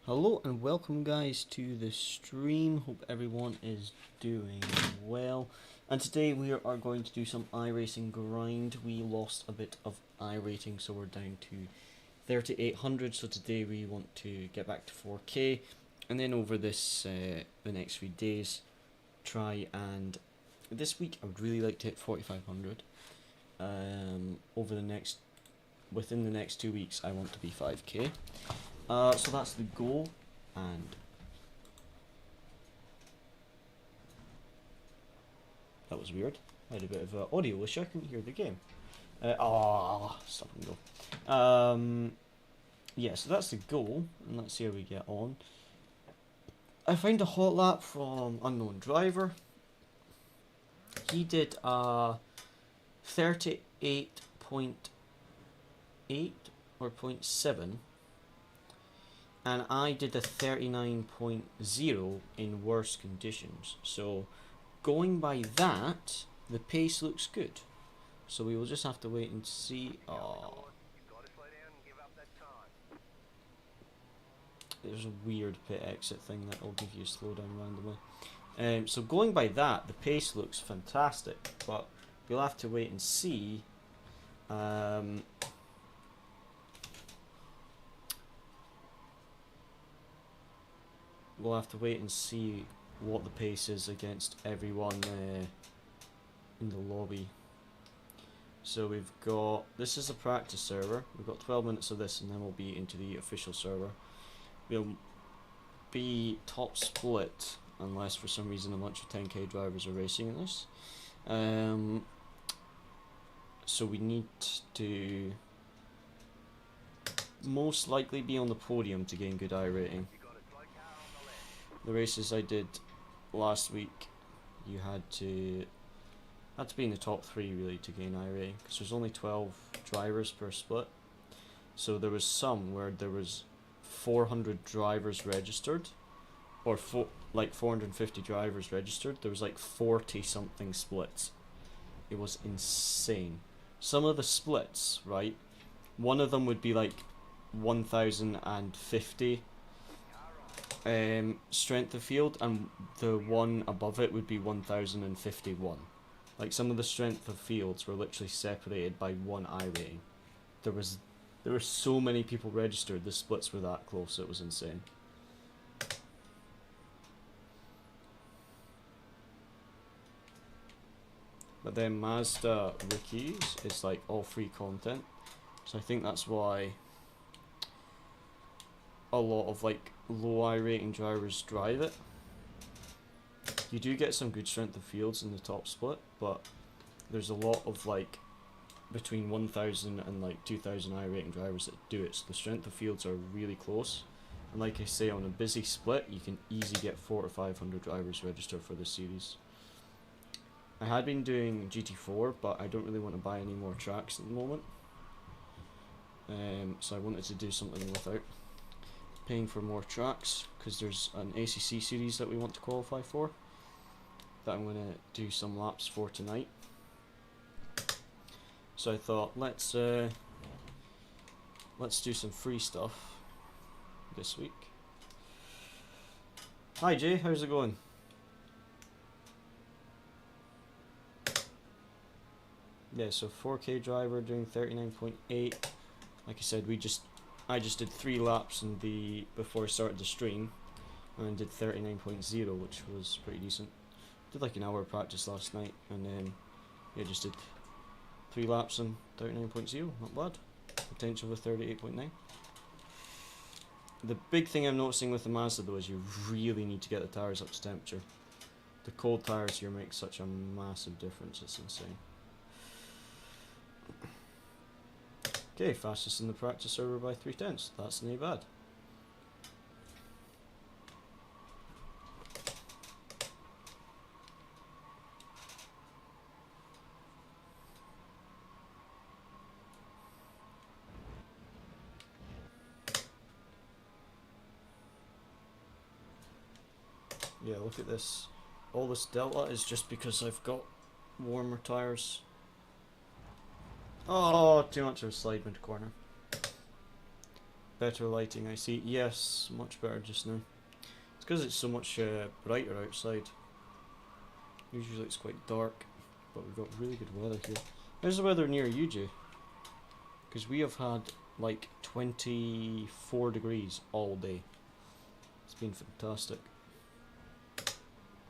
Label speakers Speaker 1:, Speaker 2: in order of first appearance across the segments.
Speaker 1: Hello and welcome guys to the stream. Hope everyone is doing well. And today we are going to do some iRacing grind. We lost a bit of iRating, so we're down to 3800. So today we want to get back to 4K, and then over this the next few days, try and this week I would really like to hit 4500. Within the next 2 weeks I want to be 5K. So that's the goal, and that was weird. I had a bit of audio issue. I couldn't hear the game. Stop and go. Yeah, so that's the goal, and let's see how we get on. I found a hot lap from unknown driver. He did 38.8 or 0.7. And I did a 39.0 in worse conditions. So going by that, the pace looks good. So we will just have to wait and see. There's a weird pit exit thing that will give you a slowdown randomly. So going by that, the pace looks fantastic. But we'll have to wait and see. We'll have to wait and see what the pace is against everyone in the lobby. So we've got, this is a practice server, we've got 12 minutes of this and then we'll be into the official server. We'll be top split unless for some reason a bunch of 10k drivers are racing in this. So we need to most likely be on the podium to gain good iRating. The races I did last week, you had to be in the top 3 really to gain iRating, because there's only 12 drivers per split. So there was some where there was 400 drivers registered, or 450 drivers registered. There was like 40 something splits. It was insane. Some of the splits, right? One of them would be like 1050. Strength of field, and the one above it would be 1051. Like, some of the strength of fields were literally separated by one iRating. There were so many people registered, the splits were that close, it was insane. But then Mazda rookies is like all free content, so I think that's why a lot of like low iRating drivers drive it. You do get some good strength of fields in the top split, but there's a lot of like between 1000 and like 2000 iRating drivers that do it, so the strength of fields are really close. And like I say, on a busy split you can easily get 400 to 500 drivers registered for this series. I had been doing GT4, but I don't really want to buy any more tracks at the moment, so I wanted to do something without paying for more tracks, because there's an ACC series that we want to qualify for that I'm going to do some laps for tonight. So I thought let's do some free stuff this week. Hi Jay, how's it going? Yeah, so 4K driver doing 39.8. Like I said, I just did 3 laps in before I started the stream, and did 39.0, which was pretty decent. Did like an hour of practice last night, and then yeah, just did 3 laps and 39.0, not bad. Potential for 38.9. The big thing I'm noticing with the Mazda though is you really need to get the tyres up to temperature. The cold tyres here make such a massive difference, it's insane. Okay, fastest in the practice server by 3/10. That's not bad. Yeah, look at this. All this delta is just because I've got warmer tyres. Oh, too much of a slide into corner. Better lighting, I see. Yes, much better just now. It's because it's so much brighter outside. Usually it's quite dark, but we've got really good weather here. How's the weather near you, Jay? Because we have had like 24 degrees all day. It's been fantastic.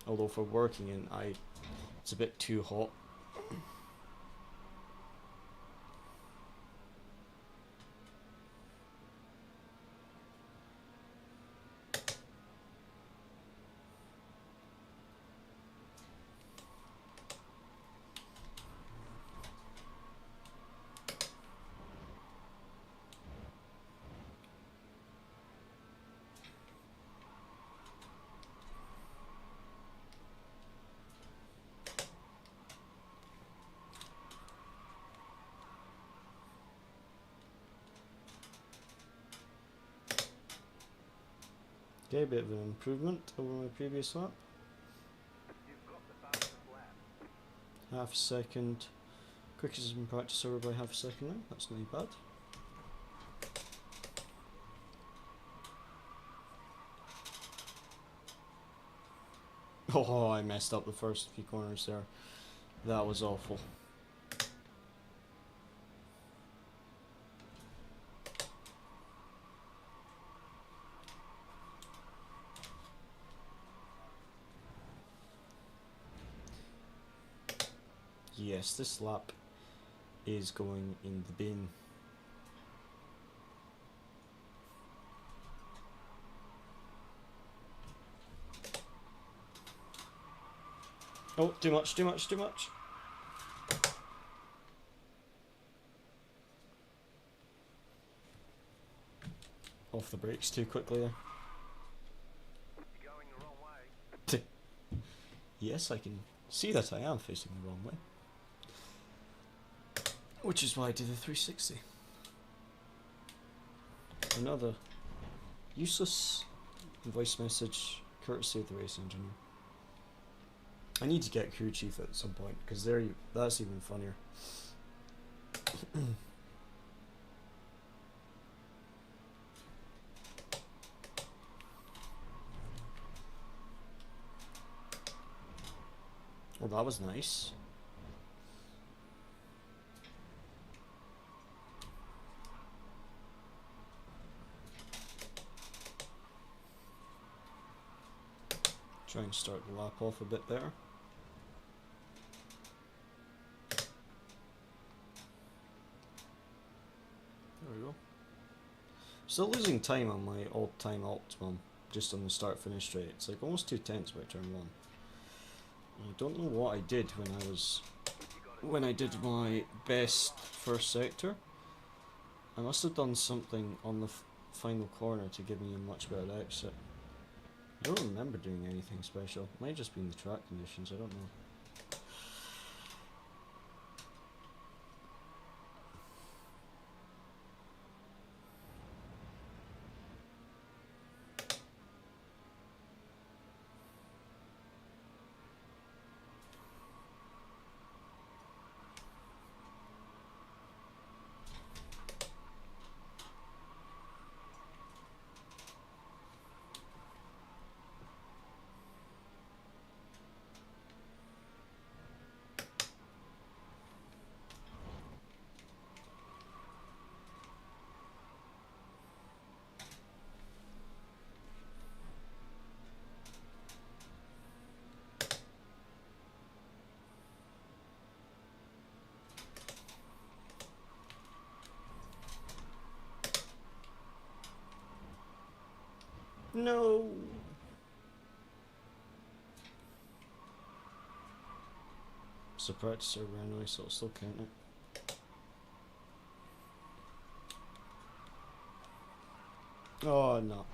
Speaker 1: Although for working in, it's a bit too hot. Okay, a bit of an improvement over my previous lap. Half a second. Quickest in practice over by half a second now. That's not bad. Oh, I messed up the first few corners there. That was awful. Yes, this lap is going in the bin. Oh, too much, too much, too much. Off the brakes too quickly there.
Speaker 2: You're going the wrong way.
Speaker 1: Yes, I can see that I am facing the wrong way. Which is why I did the 360. Another useless voice message courtesy of the race engineer. I need to get crew chief at some point because that's even funnier. Well, that was nice. Try and start the lap off a bit better. There we go. Still losing time on my all-time optimum, just on the start-finish straight. It's like almost 2/10 by turn 1. I don't know what I did when I did my best first sector. I must have done something on the final corner to give me a much better exit. I don't remember doing anything special. It might have just been the track conditions, I don't know. No! So practice over anyway, so I'll still count it. Oh no.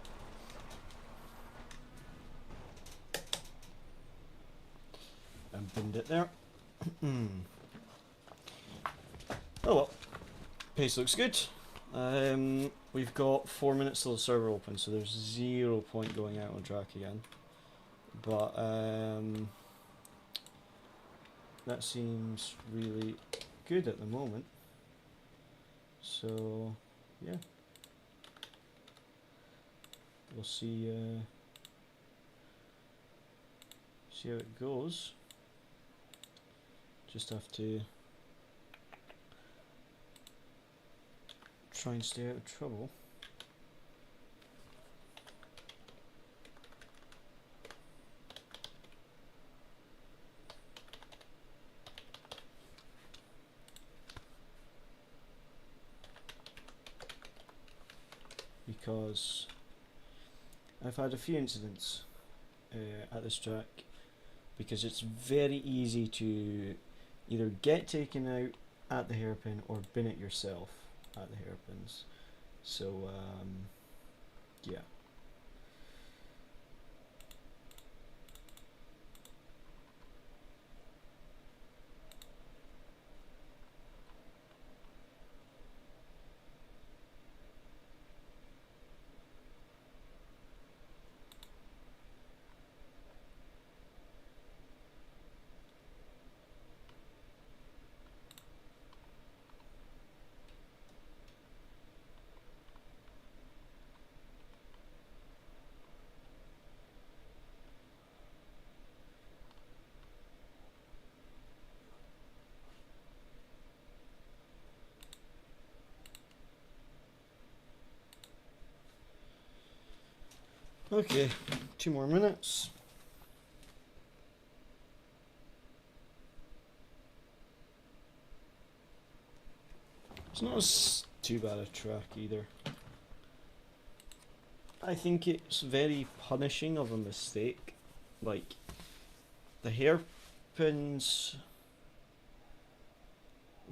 Speaker 1: And binned it there. Oh well. Pace looks good. We've got 4 minutes till the server open, so there's 0 point going out on track again. But that seems really good at the moment. So yeah. we'll see see how it goes. Just have to try and stay out of trouble. Because I've had a few incidents at this track, because it's very easy to either get taken out at the hairpin or bin it yourself at the hairpins. So yeah. Okay, 2 more minutes. It's not too bad a track either. I think it's very punishing of a mistake. Like, the hairpins,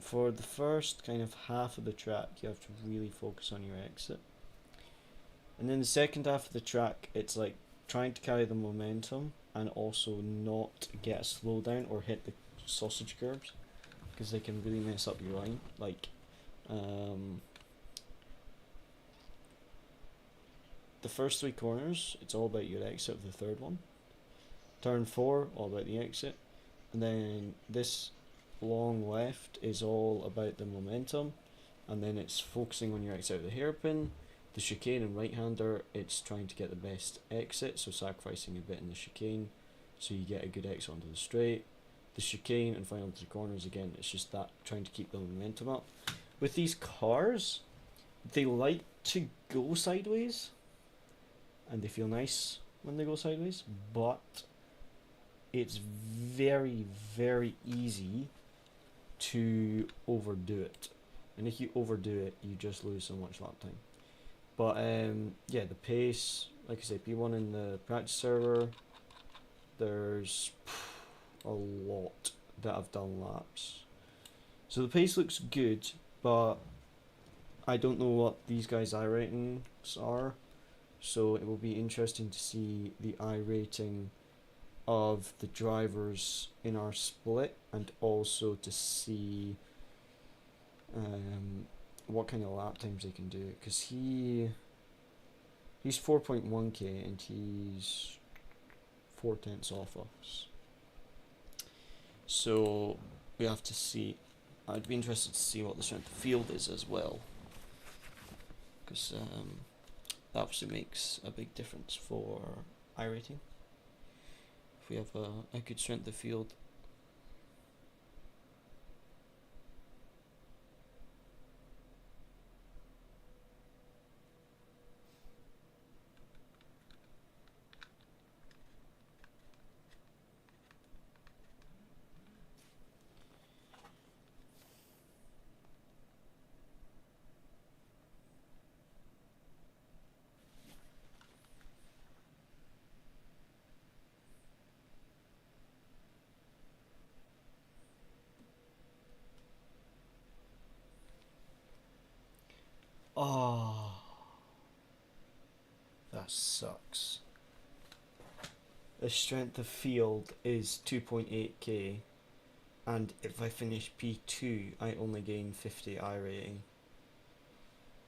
Speaker 1: for the first kind of half of the track, you have to really focus on your exit. And then the second half of the track, it's like trying to carry the momentum and also not get a slowdown or hit the sausage curbs, because they can really mess up your line. Like, the first 3 corners, it's all about your exit of the third one. Turn 4, all about the exit. And then this long left is all about the momentum. And then it's focusing on your exit of the hairpin. The chicane and right-hander, it's trying to get the best exit, so sacrificing a bit in the chicane so you get a good exit onto the straight. The chicane and final to the corners, again, it's just that, trying to keep the momentum up. With these cars, they like to go sideways, and they feel nice when they go sideways, but it's very, very easy to overdo it. And if you overdo it, you just lose so much lap time. But yeah, the pace, like I say, P1 in the practice server, there's a lot that I've done laps. So the pace looks good, but I don't know what these guys' I ratings are. So it will be interesting to see the I rating of the drivers in our split, and also to see what kind of lap times they can do, because he's 4.1k and he's 4/10 off us. So we have to see. I'd be interested to see what the strength of field is as well, because that obviously makes a big difference for I rating. If we have a good strength of field. Oh, that sucks. The strength of field is 2.8k, and if I finish P2, I only gain 50 I rating.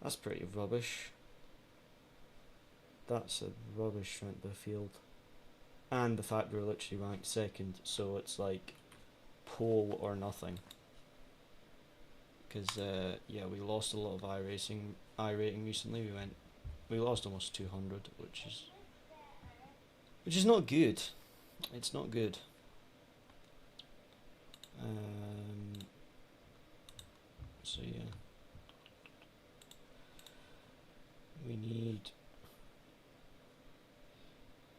Speaker 1: That's pretty rubbish. That's a rubbish strength of field. And the fact we're literally ranked second, so it's like pole or nothing. Because yeah, we lost a lot of I rating recently. we lost almost 200, which is not good. It's not good. So yeah, we need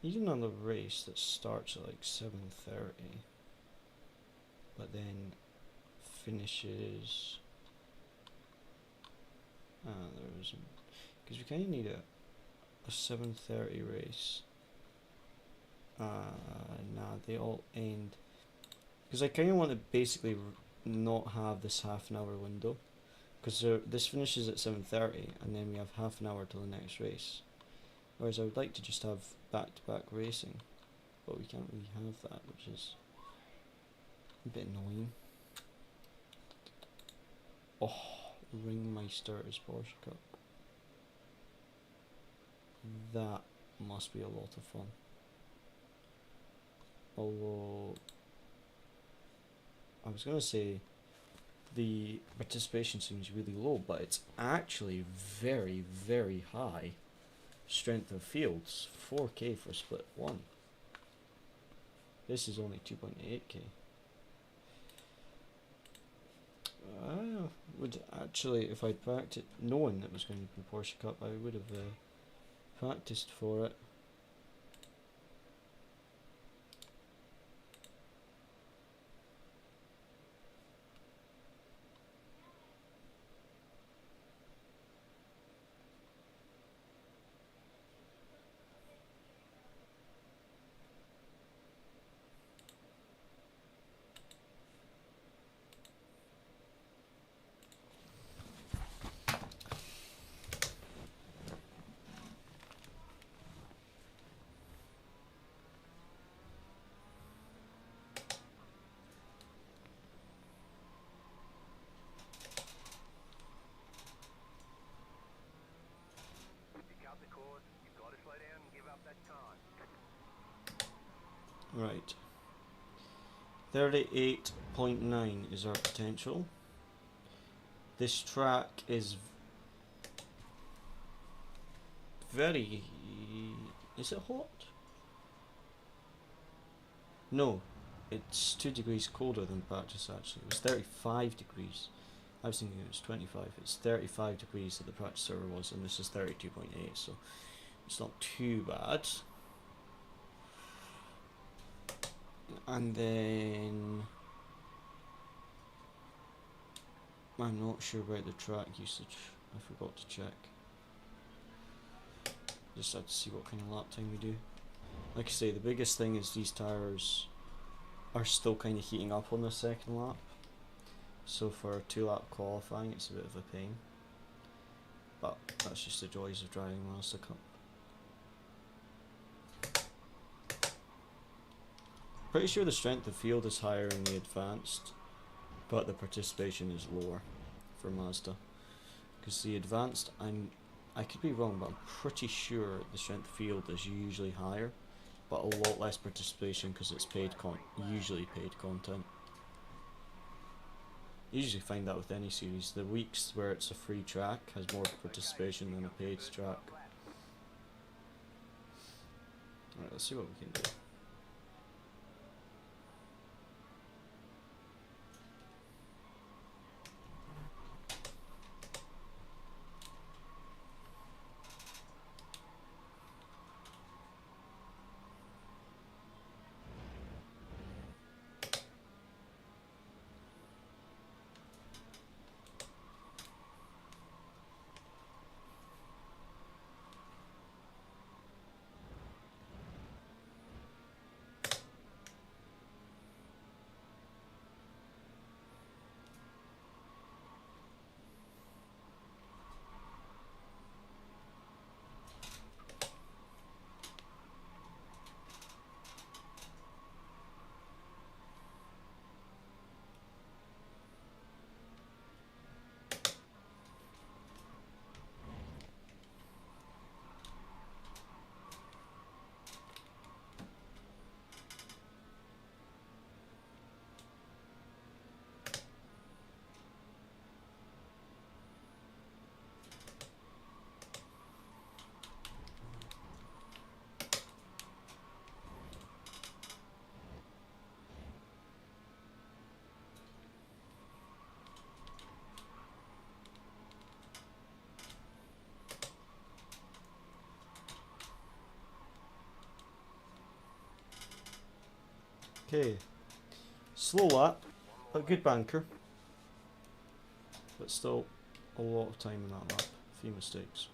Speaker 1: another race that starts at like 7:30, but then finishes. There isn't, because we kind of need a 7:30 race. Nah, they all end. Because I kind of want to basically not have this half an hour window. Because this finishes at 7:30 and then we have half an hour till the next race. Whereas I would like to just have back-to-back racing. But we can't really have that, which is a bit annoying. Oh, Ringmeister is Porsche Cup. That must be a lot of fun. Although, I was going to say the participation seems really low, but it's actually very, very high. Strength of fields, 4k for split 1. This is only 2.8k. I would actually, if I'd practiced, knowing it was going to be Porsche Cup, I would have practiced for it. Right. 38.9 is our potential. This track is very... Is it hot? No, it's 2 degrees colder than practice actually. It was 35 degrees. I was thinking it was 25. It's 35 degrees that the practice server was, and this is 32.8, so it's not too bad. And then I'm not sure about the track usage. I forgot to check. Just had to see what kind of lap time we do. Like I say, the biggest thing is these tyres are still kind of heating up on the second lap. So for a 2-lap qualifying, it's a bit of a pain. But that's just the joys of driving Mazda Cup. Pretty sure the strength of field is higher in the advanced, but the participation is lower for Mazda. Because the advanced, I could be wrong, but I'm pretty sure the strength of field is usually higher, but a lot less participation because it's usually paid content. You usually find that with any series. The weeks where it's a free track has more participation than a paid track. Alright, let's see what we can do. Okay. Slow lap, a good banker, but still a lot of time in that lap. A few mistakes.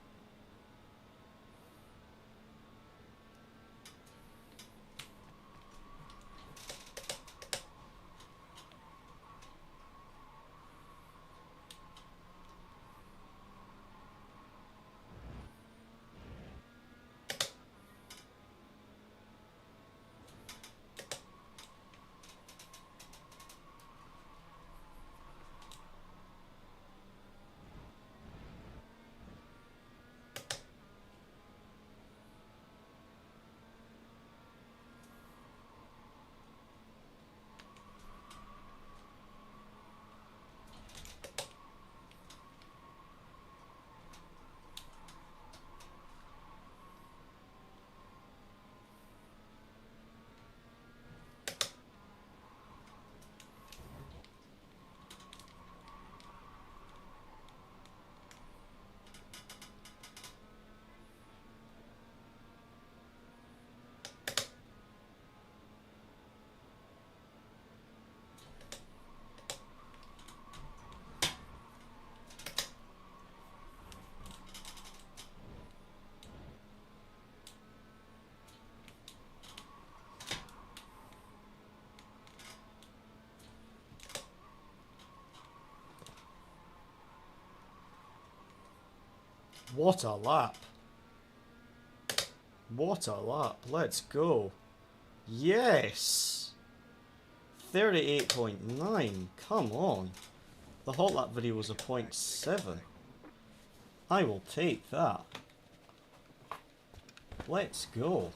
Speaker 1: What a lap! What a lap! Let's go! Yes! 38.9, come on! The hot lap video was a 0.7. I will take that. Let's go.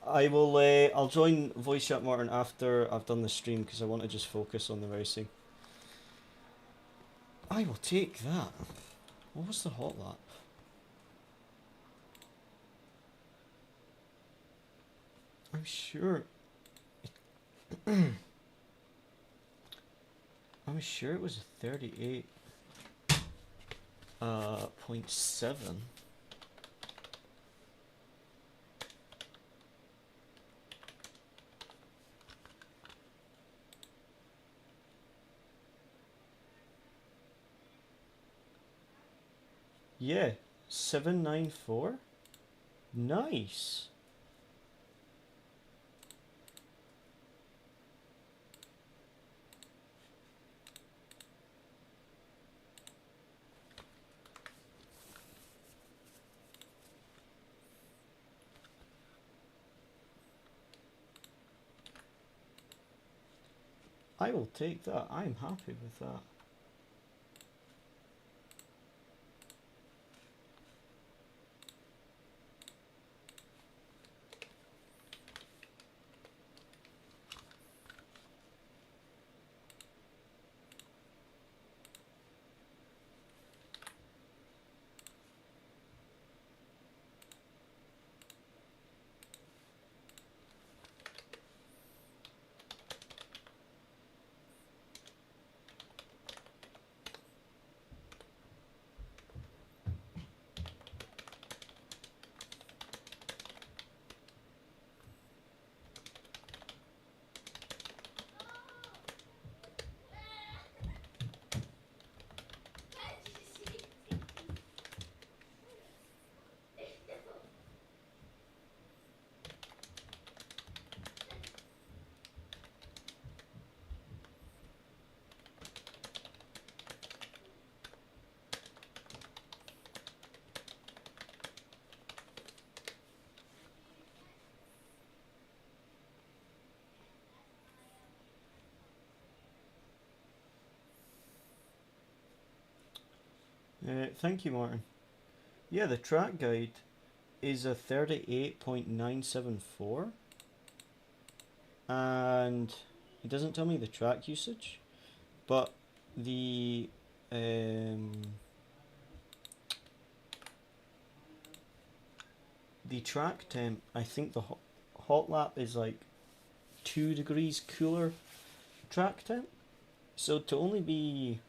Speaker 1: I'll join Voice Chat Martin after I've done the stream because I want to just focus on the racing. I will take that. What was the hot lap? I'm sure. I'm sure it was a 38.7. Yeah, 794. Nice. I will take that. I'm happy with that. Thank you, Martin. Yeah, the track guide is a 38.974, and it doesn't tell me the track usage, but the track temp, I think the hot lap is like 2 degrees cooler track temp, so to only be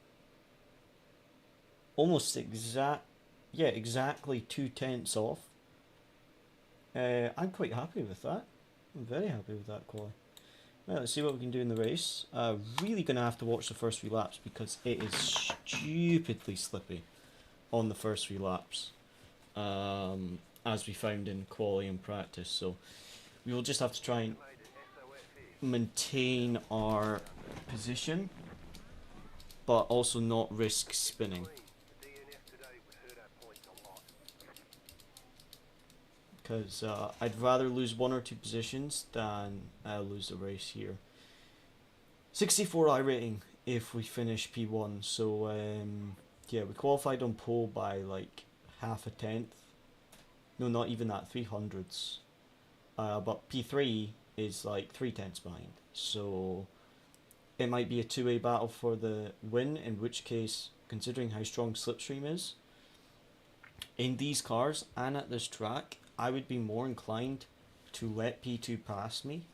Speaker 1: almost exactly 2/10 off I'm quite happy with that. I'm very happy with that quality. Right, let's see what we can do in the race. Really going to have to watch the first few laps because it is stupidly slippy on the first few laps, as we found in quali and practice. So we will just have to try and maintain our position, but also not risk spinning. Because I'd rather lose 1 or 2 positions than lose the race here. 64 I rating if we finish P1. So yeah, we qualified on pole by like half a tenth. No, not even that, 300ths. But P3 is like 3/10 behind. So it might be a two-way battle for the win, in which case, considering how strong Slipstream is, in these cars and at this track, I would be more inclined to let P2 pass me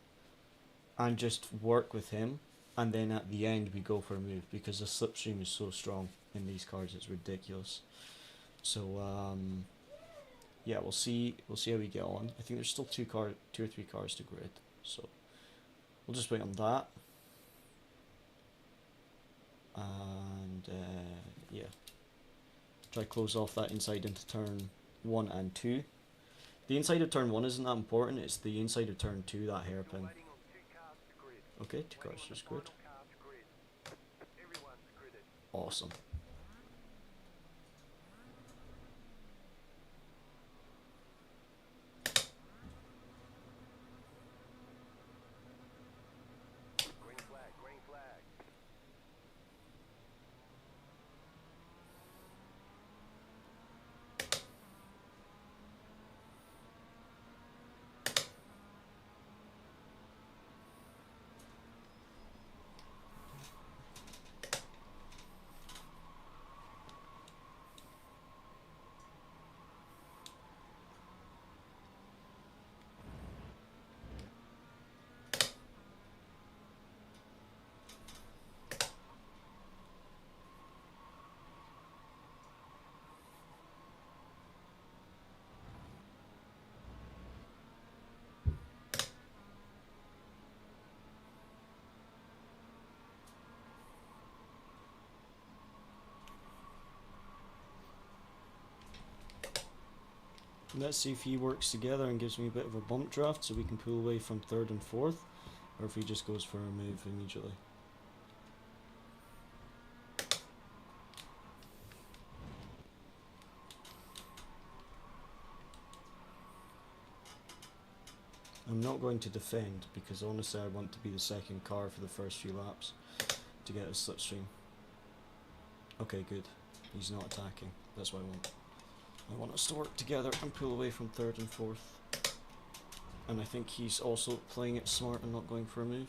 Speaker 1: and just work with him, and then at the end we go for a move because the slipstream is so strong in these cars, it's ridiculous. So yeah, we'll see how we get on. I think there's still 2 or 3 cars to grid, so we'll just wait on that. And yeah, try to close off that inside into turn 1 and 2. The inside of turn 1 isn't that important, it's the inside of turn 2, that hairpin. Okay, 2 cars just grid. Awesome.
Speaker 2: Green flag.
Speaker 1: Let's see if he works together and gives me a bit of a bump draft so we can pull away from 3rd and 4th, or if he just goes for a move immediately. I'm not going to defend because honestly I want to be the second car for the first few laps to get a slipstream. Okay, good. He's not attacking. That's what I want. I want us to work together and pull away from 3rd and 4th. And I think he's also playing it smart and not going for a move.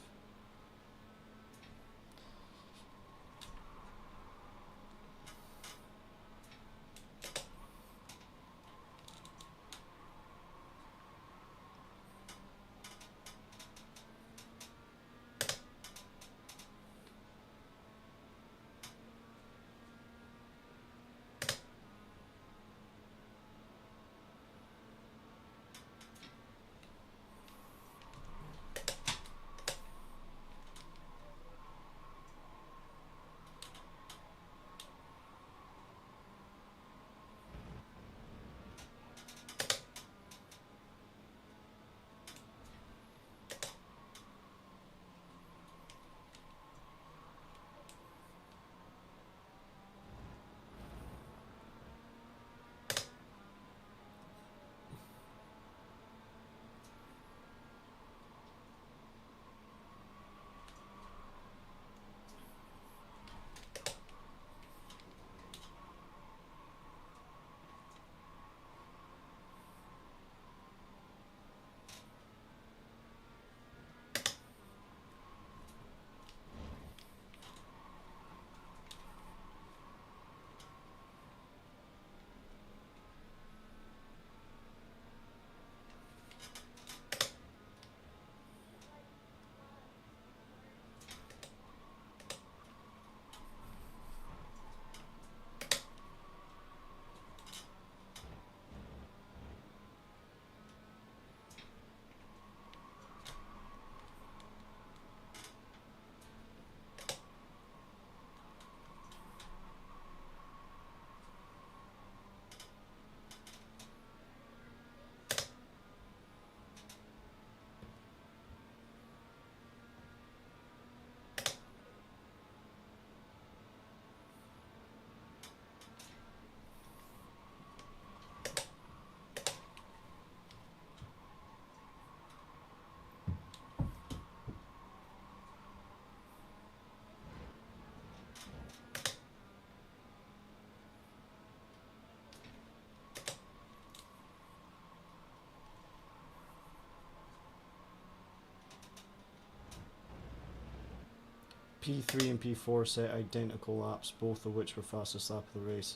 Speaker 1: P3 and P4 set identical laps, both of which were fastest lap of the race.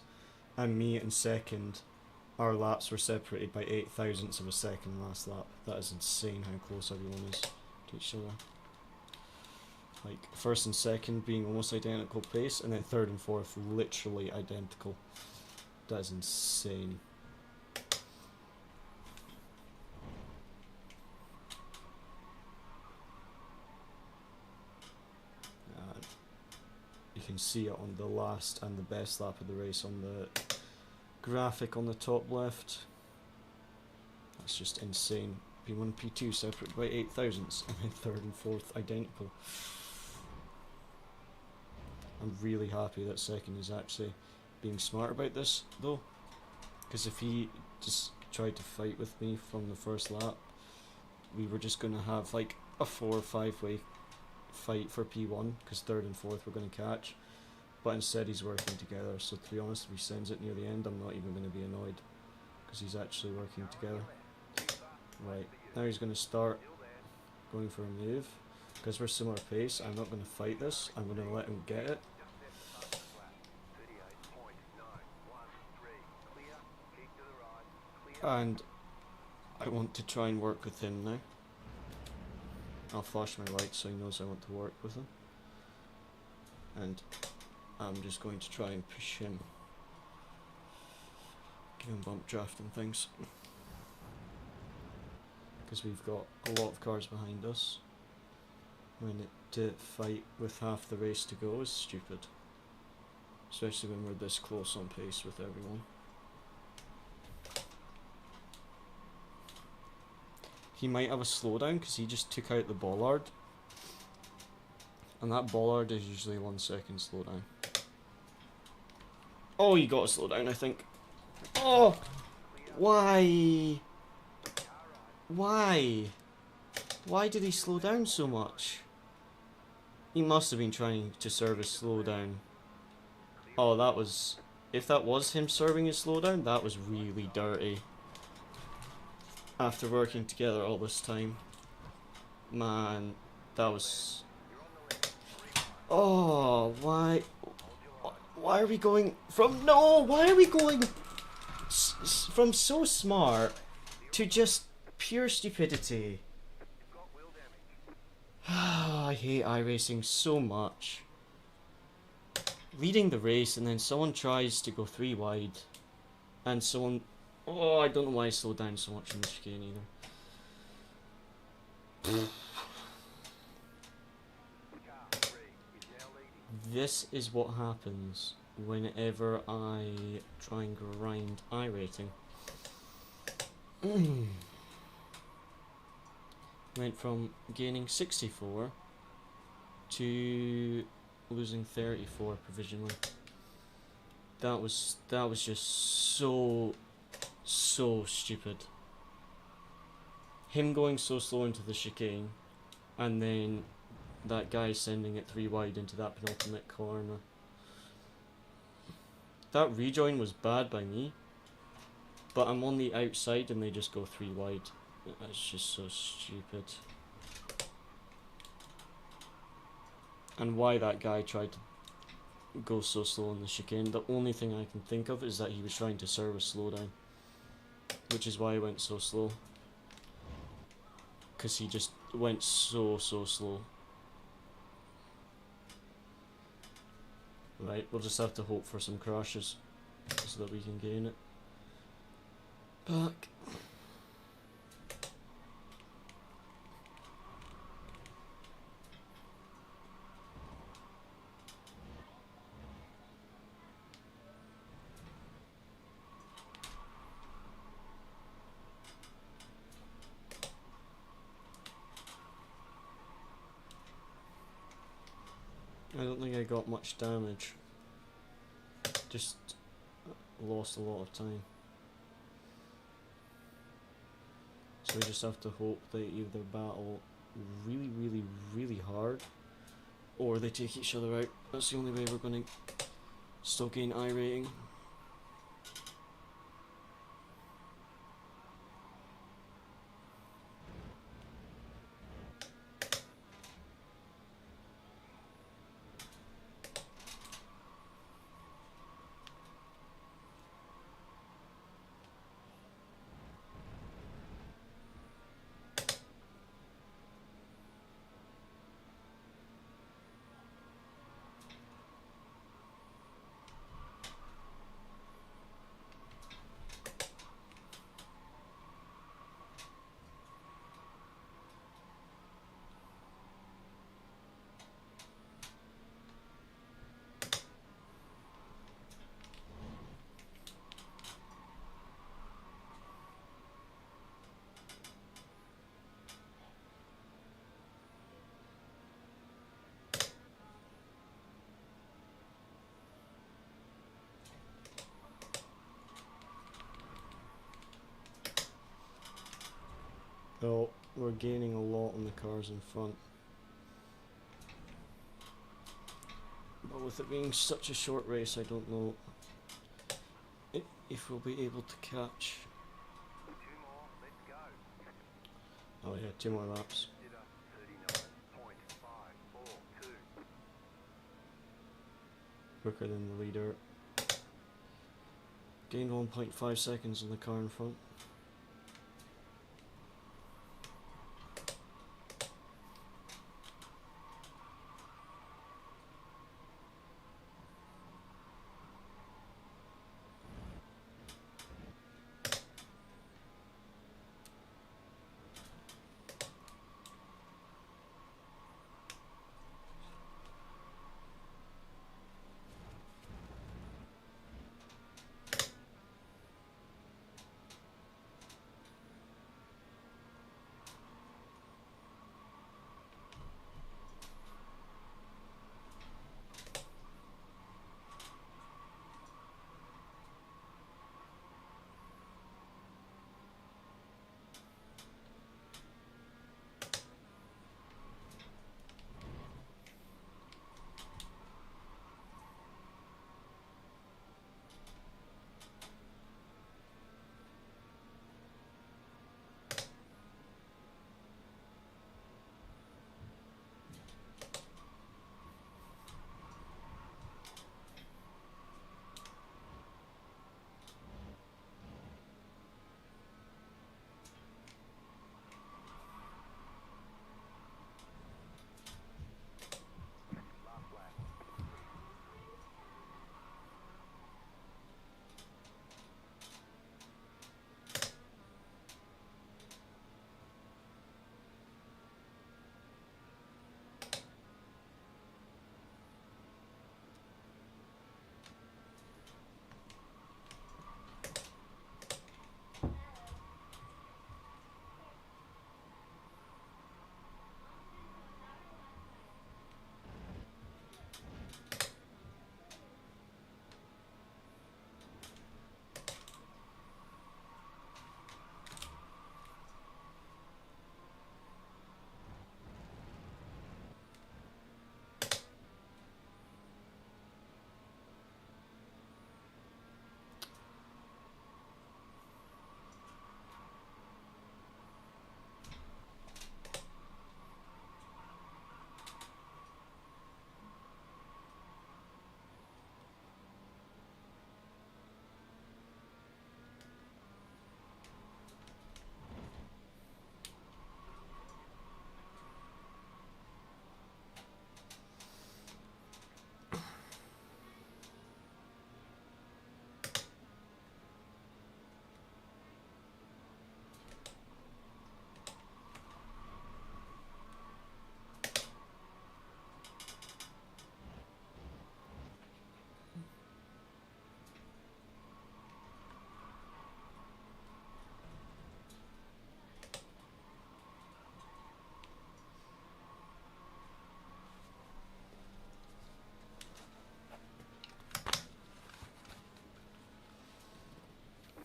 Speaker 1: And me in second, our laps were separated by 8 thousandths of a second last lap. That is insane how close everyone is to each other. Like, first and second being almost identical pace, and then third and fourth literally identical. That is insane. You can see it on the last and the best lap of the race on the graphic on the top left. That's just insane. P1 and P2 separate by 8 thousandths, and then third and fourth identical. I'm really happy that second is actually being smart about this though, because if he just tried to fight with me from the first lap, we were just going to have like a 4 or 5 way fight for P1, because third and fourth were going to catch, but instead he's working together. So to be honest, if he sends it near the end, I'm not even going to be annoyed, because he's actually working together. Right, now he's going to start going for a move. Because we're similar pace, I'm not going to fight this, I'm going to let him get it. And I want to try and work with him now. I'll flash my lights so he knows I want to work with him. And I'm just going to try and push him. Give him bump draft and things. Because we've got a lot of cars behind us. When to fight with half the race to go is stupid. Especially when we're this close on pace with everyone. He might have a slowdown because he just took out the bollard. And that bollard is usually 1 second slowdown. Oh, he got a slowdown, I think. Oh! Why? Why? Why did he slow down so much? He must have been trying to serve a slowdown. Oh, that was... If that was him serving a slowdown, that was really dirty. After working together all this time. Man, that was... Oh, why... Why are we going from... No! Why are we going from so smart to just pure stupidity? I hate iRacing so much. Leading the race and then someone tries to go 3 wide. And someone... Oh, I don't know why I slowed down so much in the chicane either. This is what happens whenever I try and grind iRating. Went from gaining 64 to losing 34 provisionally. That was just so stupid. Him going so slow into the chicane, and then that guy sending it 3 wide into that penultimate corner. That rejoin was bad by me, but I'm on the outside and they just go 3 wide. That's just so stupid. And why that guy tried to go so slow in the chicane, the only thing I can think of is that he was trying to serve a slowdown, which is why he went so slow. Because he just went so slow. Right, we'll just have to hope for some crashes so that we can gain it back. I don't think I got much damage. Just lost a lot of time. So we just have to hope they either battle really hard, or they take each other out. That's the only way we're going to still gain I rating. Oh, we're gaining a lot on the cars in front. But with it being such a short race, I don't know if we'll be able to catch.
Speaker 2: 2 more, let's go.
Speaker 1: Oh yeah, 2 more laps.
Speaker 2: Consider 39.542.
Speaker 1: Quicker than the leader. Gained 1.5 seconds on the car in front.
Speaker 2: Last lap.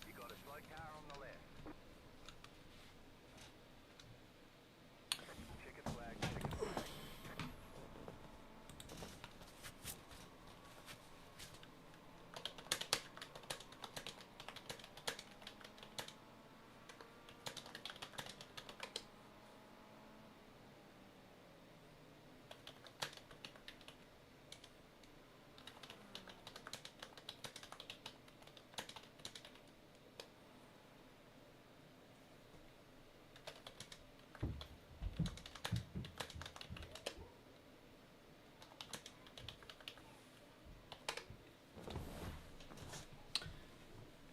Speaker 2: You got a slow car on the left. Checkered flag, checkered flag.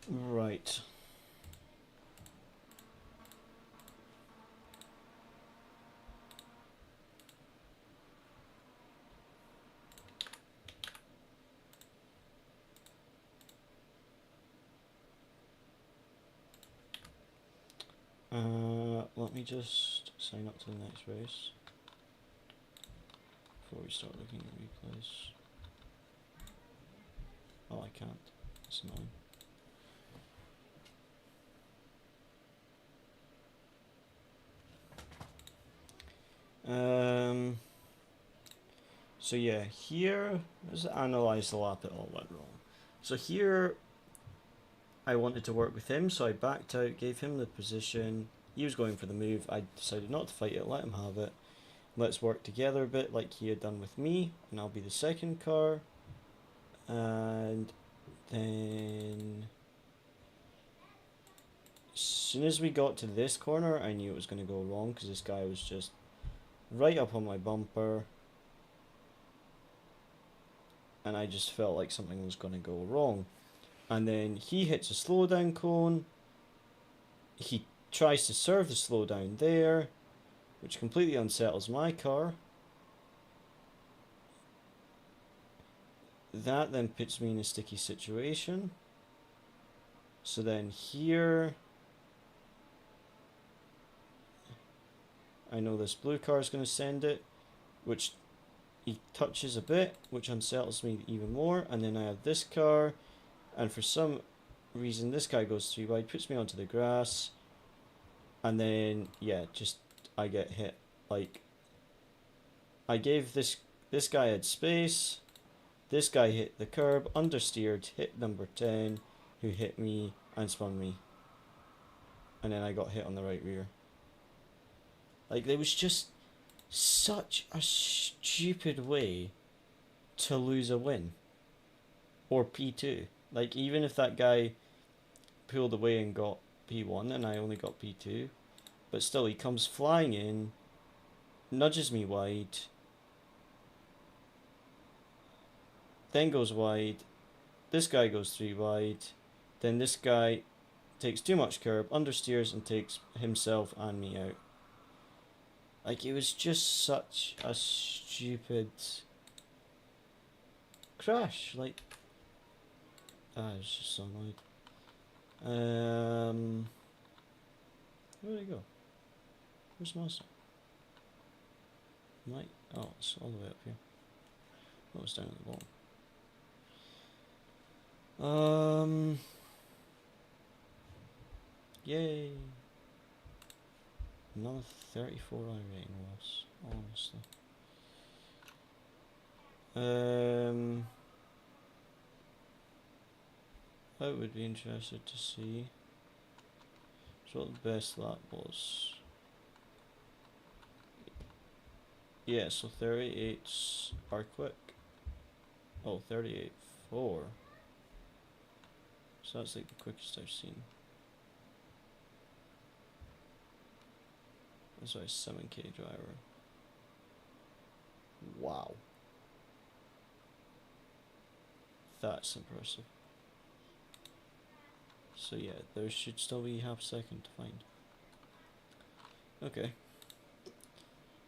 Speaker 1: Right. Let me just sign up to the next race before we start looking at replays. Oh, I can't. That's annoying. So yeah, here, let's analyse the lap it all went wrong. So here, I wanted to work with him, so I backed out, gave him the position. He was going for the move. I decided not to fight it, let him have it. Let's work together a bit like he had done with me, and I'll be the second car. And then as soon as we got to this corner, I knew it was going to go wrong because this guy was just right up on my bumper. And I just felt like something was going to go wrong. And then he hits a slowdown cone. He tries to serve the slowdown there, which completely unsettles my car. That then puts me in a sticky situation. So then here, I know this blue car is going to send it, which he touches a bit, which unsettles me even more. And then I have this car, and for some reason this guy goes 3 wide, puts me onto the grass, and then yeah, just I get hit. Like, I gave this guy had space, this guy hit the curb, understeered, hit number 10, who hit me and spun me, and then I got hit on the right rear. Like, there was just such a stupid way to lose a win, or P2. Like, even if that guy pulled away and got P1 and I only got P2, but still he comes flying in, nudges me wide, then goes wide, this guy goes 3 wide, then this guy takes too much curb, understeers and takes himself and me out. Like, it was just such a stupid crash. Like, I was just so annoyed. Where did he go? Where's Master? Right. Oh, it's all the way up here. Oh, it's down at the bottom. Yay! Another 34 rating loss, honestly. I would be interested to see what the best lap was. Yeah, so 38s are quick. Oh, 38.4. So that's like the quickest I've seen. That's why 7K driver. Wow. That's impressive. So yeah, there should still be half a second to find. Okay.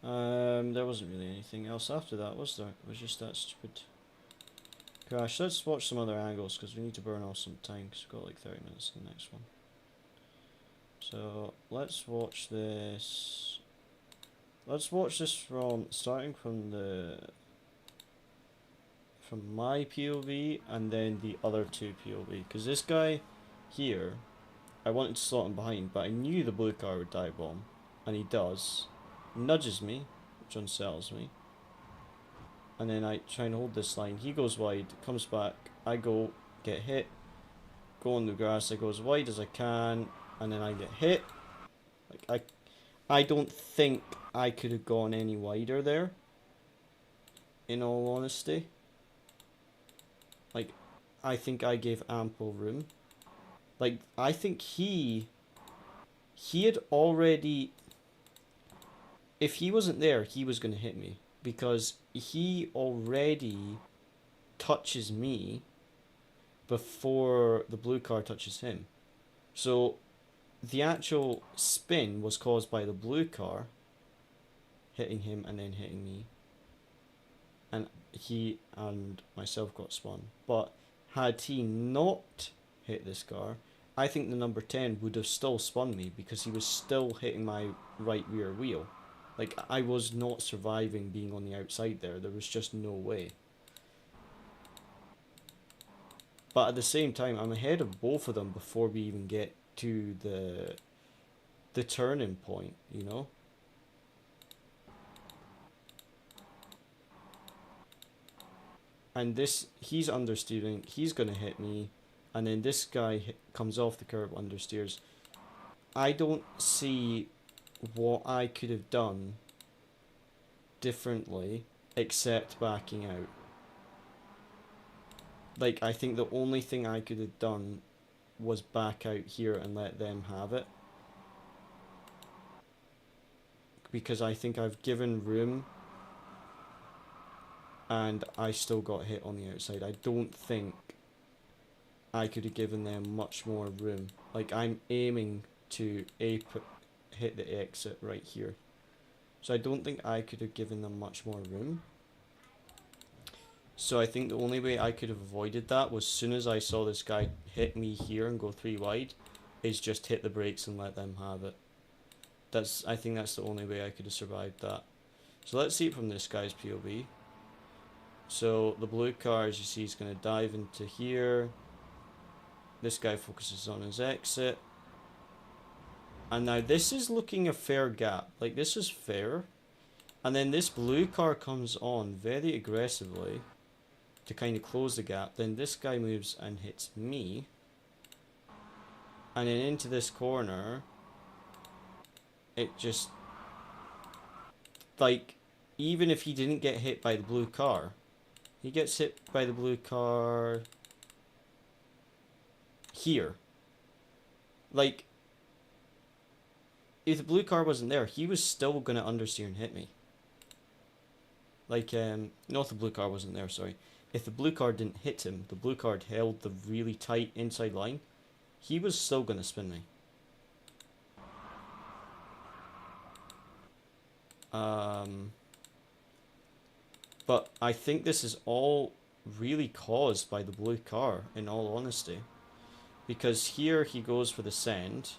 Speaker 1: There wasn't really anything else after that, was there? It was just that stupid crash. Let's watch some other angles because we need to burn off some time because we've got like 30 minutes in the next one. So let's watch this. Let's watch this from starting from my POV and then the other two POV, because this guy here, I wanted to slot him behind, but I knew the blue car would dive bomb, and he does. Nudges me, which unsettles me, and then I try and hold this line. He goes wide, comes back, I go, get hit, go on the grass, I go as wide as I can, and then I get hit. Like, I don't think I could have gone any wider there, in all honesty. Like, I think I gave ample room. Like, I think he had already, if he wasn't there, he was going to hit me, because he already touches me before the blue car touches him. So the actual spin was caused by the blue car hitting him and then hitting me, and he and myself got spun. But had he not hit this car, I think the number 10 would have still spun me because he was still hitting my right rear wheel. Like, I was not surviving being on the outside there. There was just no way. But at the same time, I'm ahead of both of them before we even get to the turning point, you know? and this, he's understeering, he's going to hit me, and then this guy comes off the curb, understeers. I don't see what I could have done differently except backing out. Like, I think the only thing I could have done was back out here and let them have it. Because I think I've given room and I still got hit on the outside. I don't think I could have given them much more room. Like, I'm aiming to hit the exit right here. So I don't think I could have given them much more room. So I think the only way I could have avoided that was, as soon as I saw this guy hit me here and go 3 wide, is just hit the brakes and let them have it. I think that's the only way I could have survived that. So let's see it from this guy's POV. So the blue car, as you see, is going to dive into here. This guy focuses on his exit. And now this is looking a fair gap. Like, this is fair. And then this blue car comes on very aggressively to kind of close the gap. Then this guy moves and hits me. And then into this corner, it just, like, even if he didn't get hit by the blue car, he gets hit by the blue car here. Like, if the blue car wasn't there, he was still going to understeer and hit me. Like, not the blue car wasn't there, sorry. If the blue car didn't hit him, the blue car held the really tight inside line, he was still going to spin me. But I think this is all really caused by the blue car, in all honesty. Because here he goes for the send.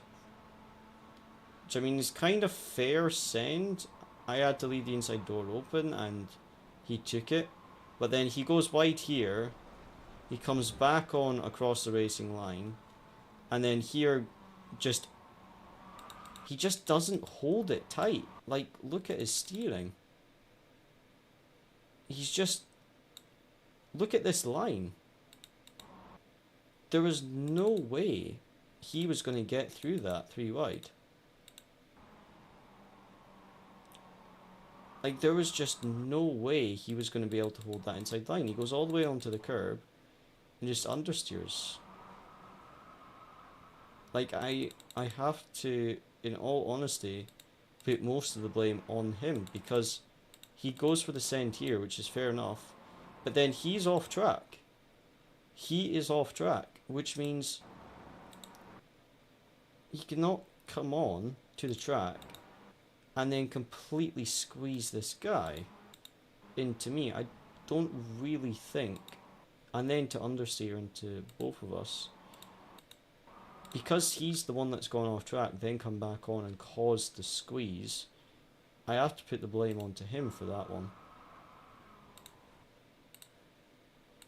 Speaker 1: Which, I mean, is kind of fair send. I had to leave the inside door open and he took it. But then he goes wide here. He comes back on across the racing line. And then here, he just doesn't hold it tight. Like, look at his steering. He's just, look at this line. There was no way he was going to get through that 3 wide. Like, there was just no way he was going to be able to hold that inside line. He goes all the way onto the curb and just understeers. Like, I have to, in all honesty, put most of the blame on him, because he goes for the send here, which is fair enough, but then he's off track. He is off track, which means he cannot come on to the track and then completely squeeze this guy into me. I don't really think. And then to understeer into both of us. Because he's the one that's gone off track, then come back on and caused the squeeze, I have to put the blame onto him for that one.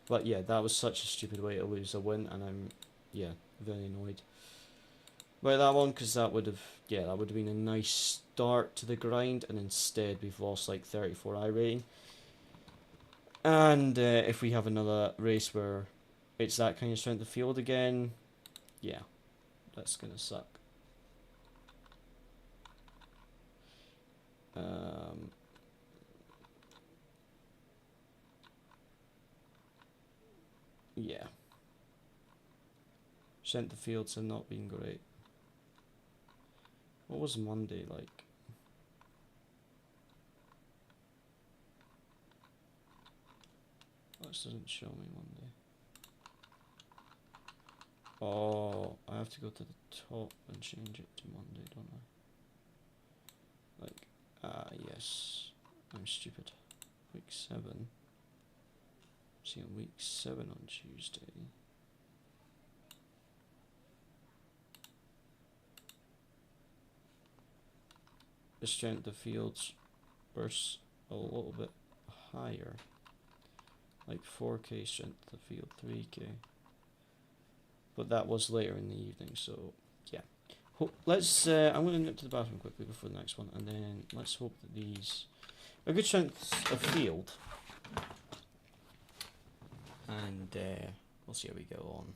Speaker 1: But yeah, that was such a stupid way to lose a win, and I'm, yeah, very annoyed by that one, because that would have, yeah, that would have been a nice start to the grind, and instead we've lost like 34 I rating. And if we have another race where it's that kind of strength of field again, yeah, that's gonna suck. Yeah. Centre fields have not been great. What was Monday like? This doesn't show me Monday. Oh, I have to go to the top and change it to Monday, don't I? Like, yes. I'm stupid. Week 7. See, on week 7 on Tuesday. The strength of fields bursts a little bit higher. Like 4k strength of field, 3k. But that was later in the evening, so yeah. Let's, I'm going to nip to the bathroom quickly before the next one, and then let's hope that these are good strengths of field. and we'll see how we go on.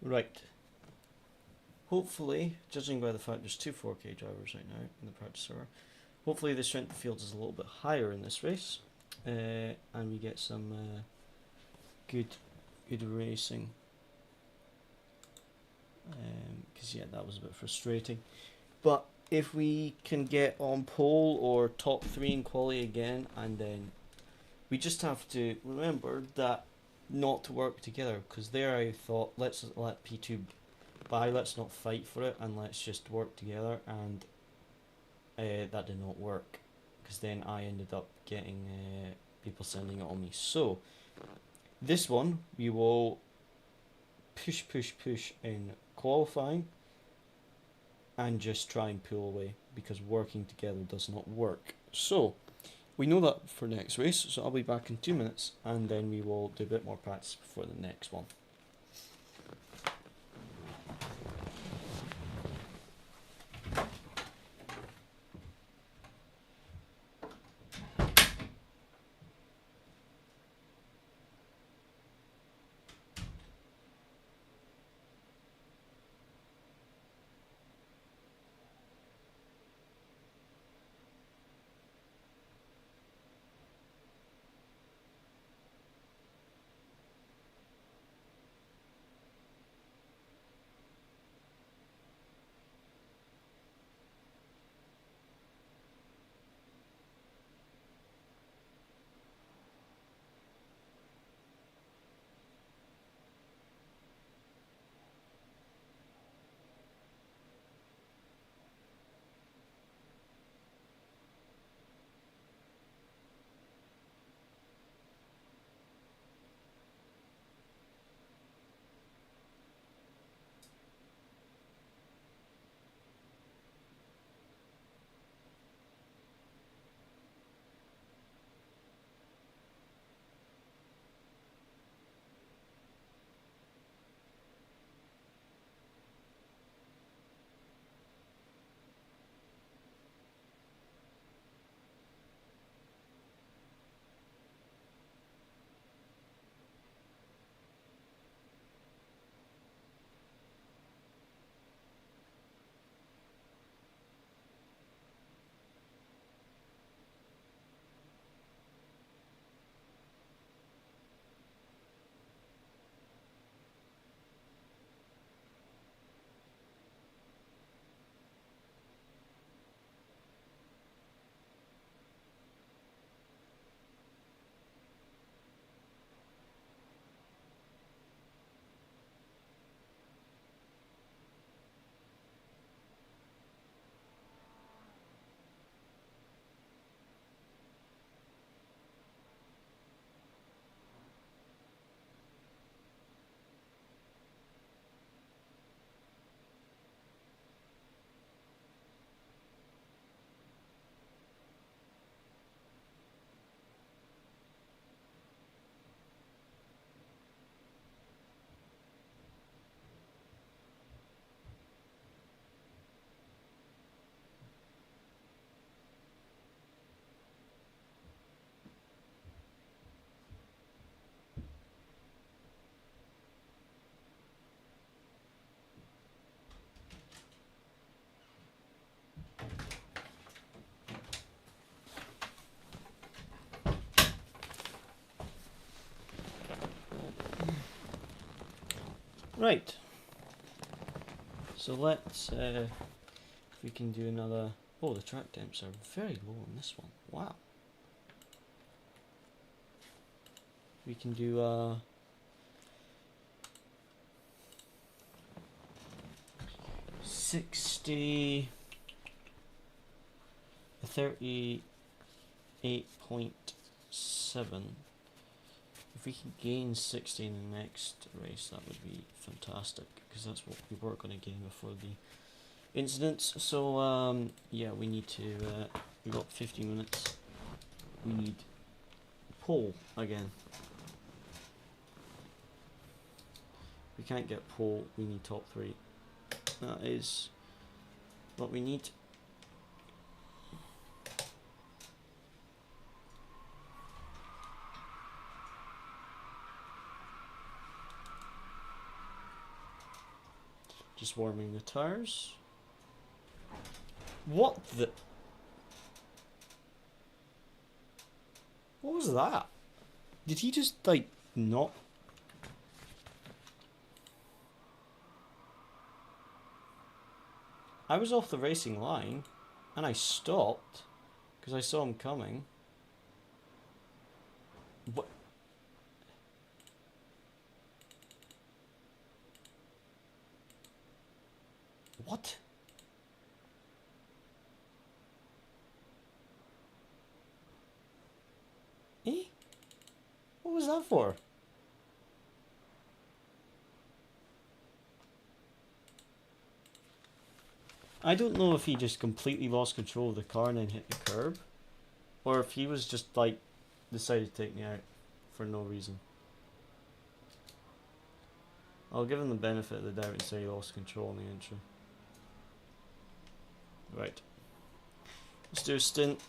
Speaker 1: Right. Hopefully, judging by the fact there's two 4K drivers right now in the practice server, hopefully the strength of field is a little bit higher in this race, and we get some good racing. Because yeah, that was a bit frustrating. But if we can get on pole or top 3 in quality again, and then we just have to remember that not to work together, because there I thought, let's let P2 by, let's not fight for it, and let's just work together, and that did not work, because then I ended up getting people sending it on me. So this one we will push in qualifying and just try and pull away, because working together does not work. So we know that for next race, so I'll be back in 2 minutes, and then we will do a bit more practice before the next one. Right. So let's, if we can do another... Oh, the track temps are very low on this one. Wow. We can do 60... 38.7. If we can gain 60 in the next race, that would be fantastic, because that's what we were going to gain before the incidents. So yeah, we need to, we got 50 minutes. We need pole again. We can't get pole, we need top 3. That is what we need. Just warming the tires. What the... What was that? Did he just, like, not... I was off the racing line, and I stopped, because I saw him coming. What? What? Eh? What was that for? I don't know if he just completely lost control of the car and then hit the curb, or if he was just like decided to take me out for no reason. I'll give him the benefit of the doubt and say he lost control in the entry. Right. Let's do a stint.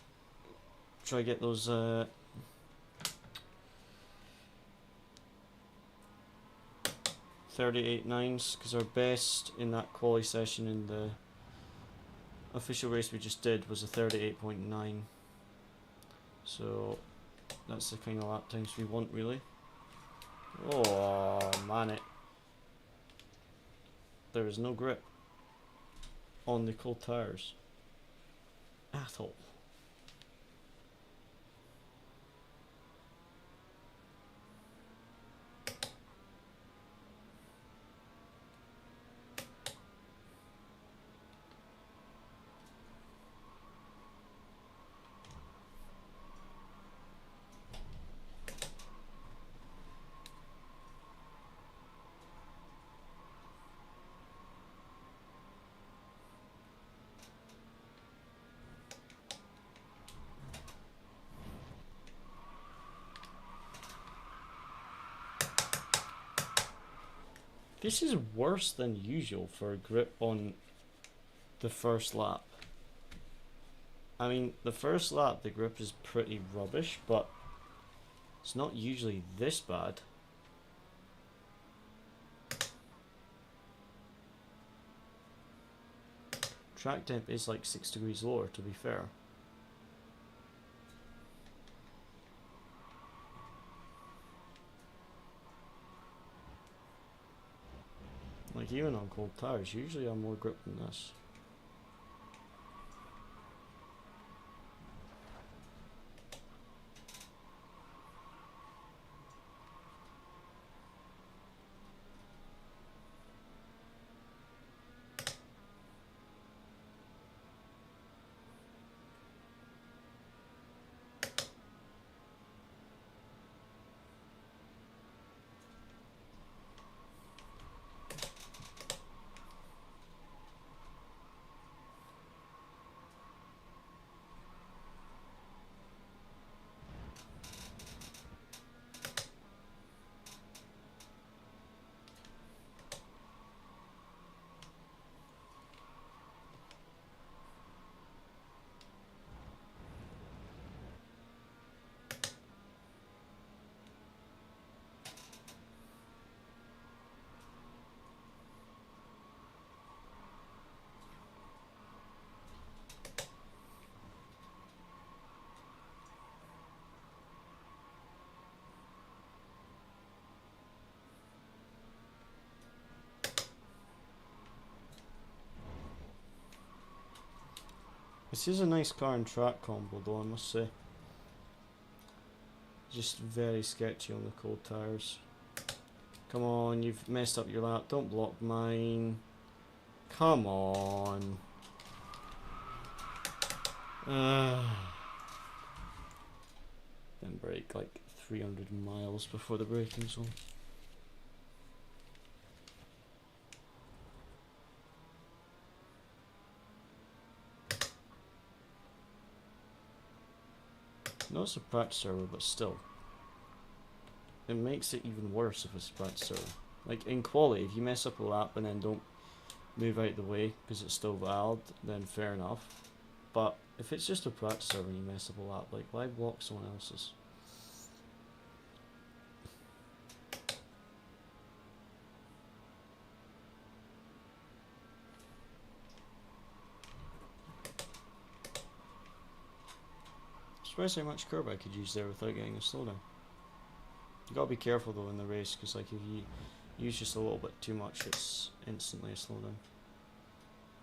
Speaker 1: Try to get those 38.9s, because our best in that quali session in the official race we just did was a 38.9. So that's the kind of lap times we want, really. Oh man, there is no grip on the cold tires at all. This is worse than usual for a grip on the first lap. I mean, the first lap the grip is pretty rubbish, but it's not usually this bad. Track temp is like 6 degrees lower, to be fair. Like, even on cold tires, usually I'm more grip than this. This is a nice car and track combo though, I must say. Just very sketchy on the cold tyres. Come on, you've messed up your lap. Don't block mine. Come on. Then brake like 300 miles before the braking zone. No, it's a practice server, but still. It makes it even worse if it's a practice server. Like in quality, if you mess up a lap and then don't move out the way because it's still valid, then fair enough. But if it's just a practice server and you mess up a lap, like why block someone else's? Surprised how much curb I could use there without getting a slowdown. You gotta be careful though in the race, because like if you use just a little bit too much, it's instantly a slowdown.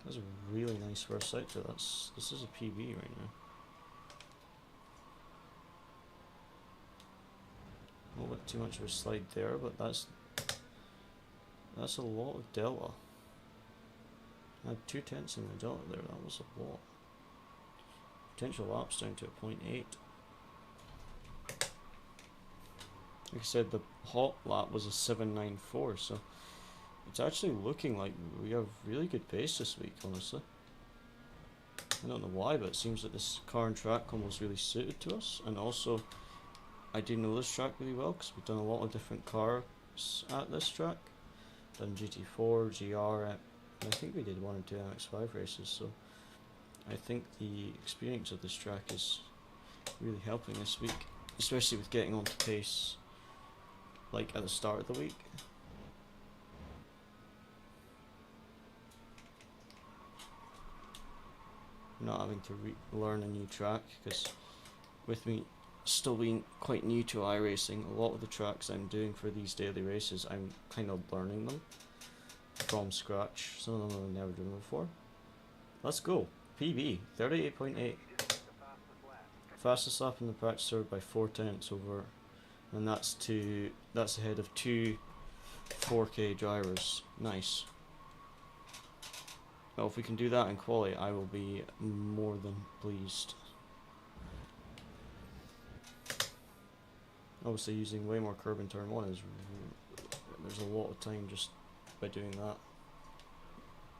Speaker 1: That's a really nice first sector. This is a PB right now. A little bit too much of a slide there, but that's a lot of delta. I had 2/10 in my delta there. That was a lot. Potential laps down to a 0.8. Like I said, the hot lap was a 7.94, so it's actually looking like we have really good pace this week, honestly. I don't know why, but it seems that this car and track combo is really suited to us. And also, I do know this track really well because we've done a lot of different cars at this track. Done GT4, GR, and I think we did 1 or 2 MX5 races, so I think the experience of this track is really helping this week, especially with getting onto pace like at the start of the week. Not having to learn a new track, because with me still being quite new to iRacing, a lot of the tracks I'm doing for these daily races, I'm kind of learning them from scratch. Some of them I've never done before. Let's go. PB 38.8. Fastest lap in the practice server by 4/10 over, and that's ahead of 2 4K drivers. Nice. Well, if we can do that in quality, I will be more than pleased. Obviously, using way more curb in turn 1 is there's a lot of time just by doing that.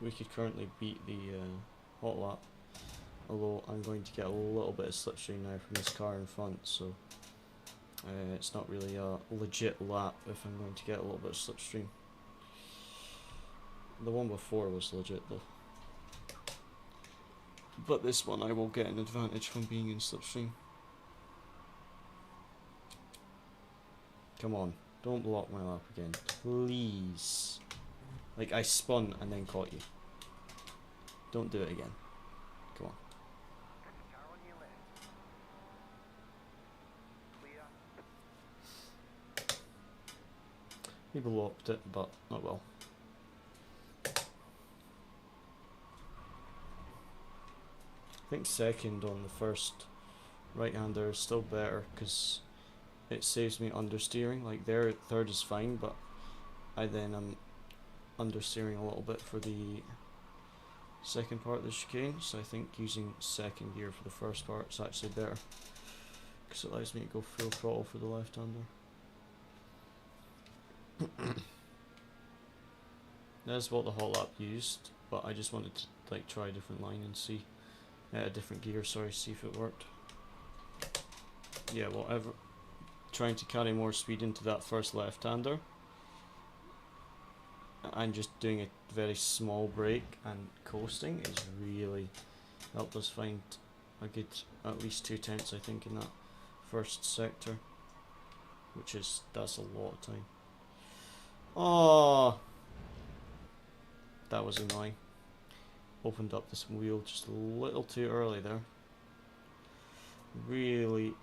Speaker 1: We could currently beat the hot lap, although I'm going to get a little bit of slipstream now from this car in front, so it's not really a legit lap if I'm going to get a little bit of slipstream. The one before was legit though, but this one I will get an advantage from being in slipstream. Come on, don't block my lap again, please. Like, I spun and then caught you. Don't do it again. Come on.
Speaker 2: Car on your left. Clear.
Speaker 1: We blocked it, but not well. I think second on the first right-hander is still better because it saves me understeering. Like their third is fine, but I then am understeering a little bit for the second part of the chicane, so I think using second gear for the first part is actually better because it allows me to go full throttle for the left-hander. That's what the hot lap used, but I just wanted to like try a different line and see a different gear, sorry, see if it worked. Yeah, whatever. Trying to carry more speed into that first left-hander and just doing a very small brake and coasting is really helped us find a good at least 2/10 I think in that first sector, that's a lot of time. Oh, that was annoying. Opened up this wheel just a little too early there. Really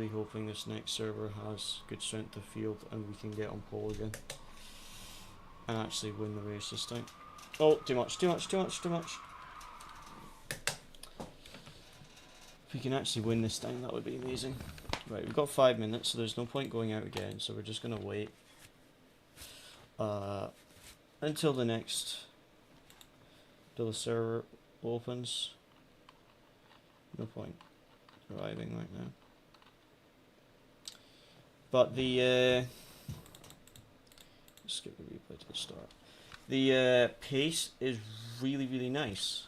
Speaker 1: hoping this next server has good strength of field and we can get on pole again and actually win the race this time. Oh, too much. If we can actually win this time, that would be amazing. Right, we've got 5 minutes, so there's no point going out again, so we're just going to wait until the server opens. No point arriving right now. But skip the replay to the start. The pace is really, really nice.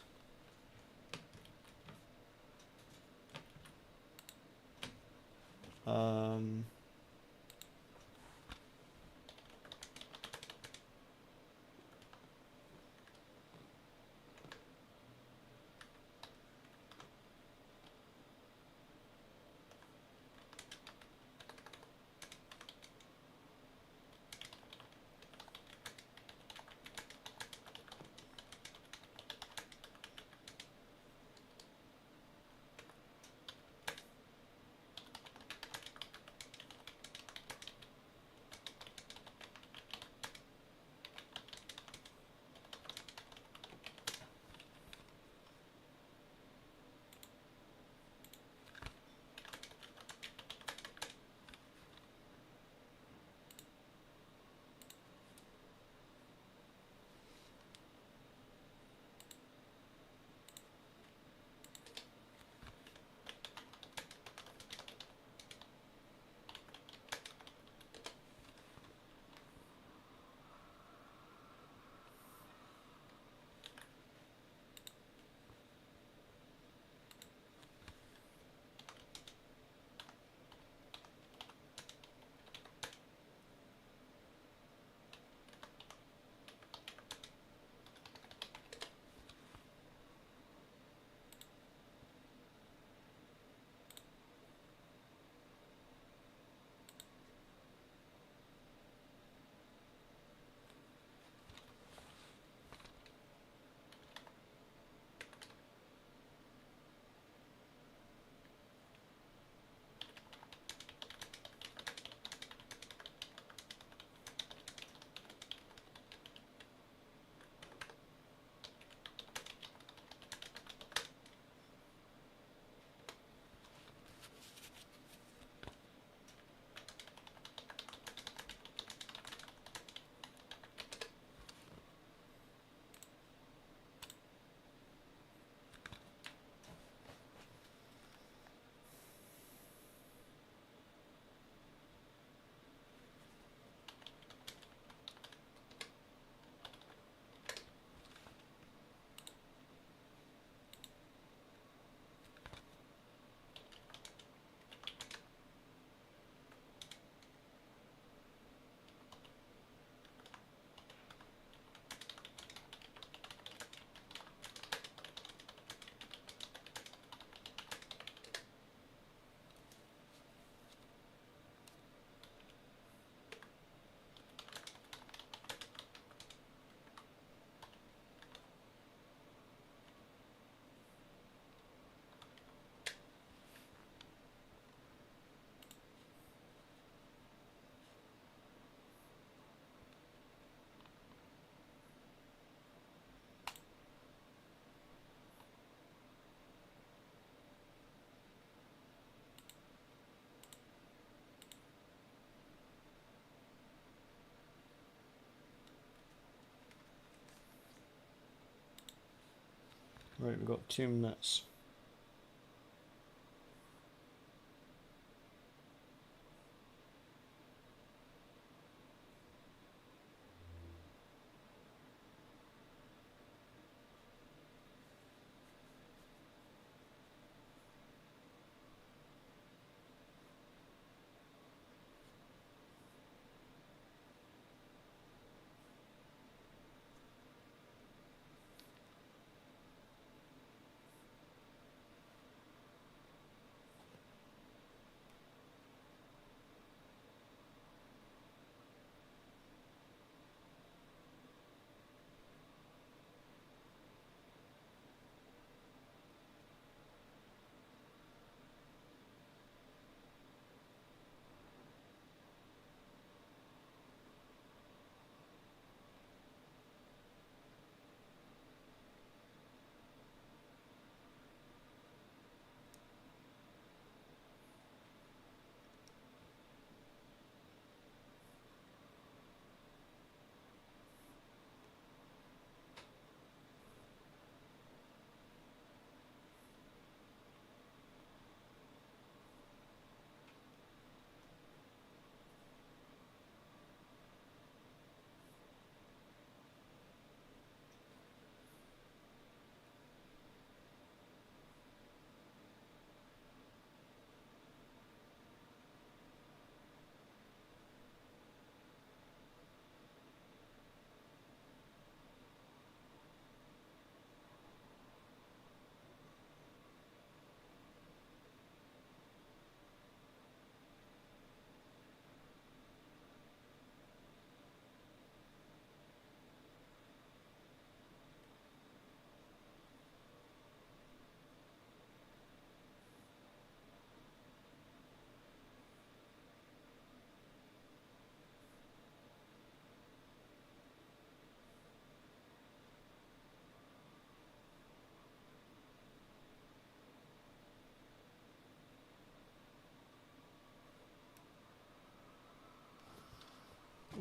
Speaker 1: Right, we've got 2 minutes.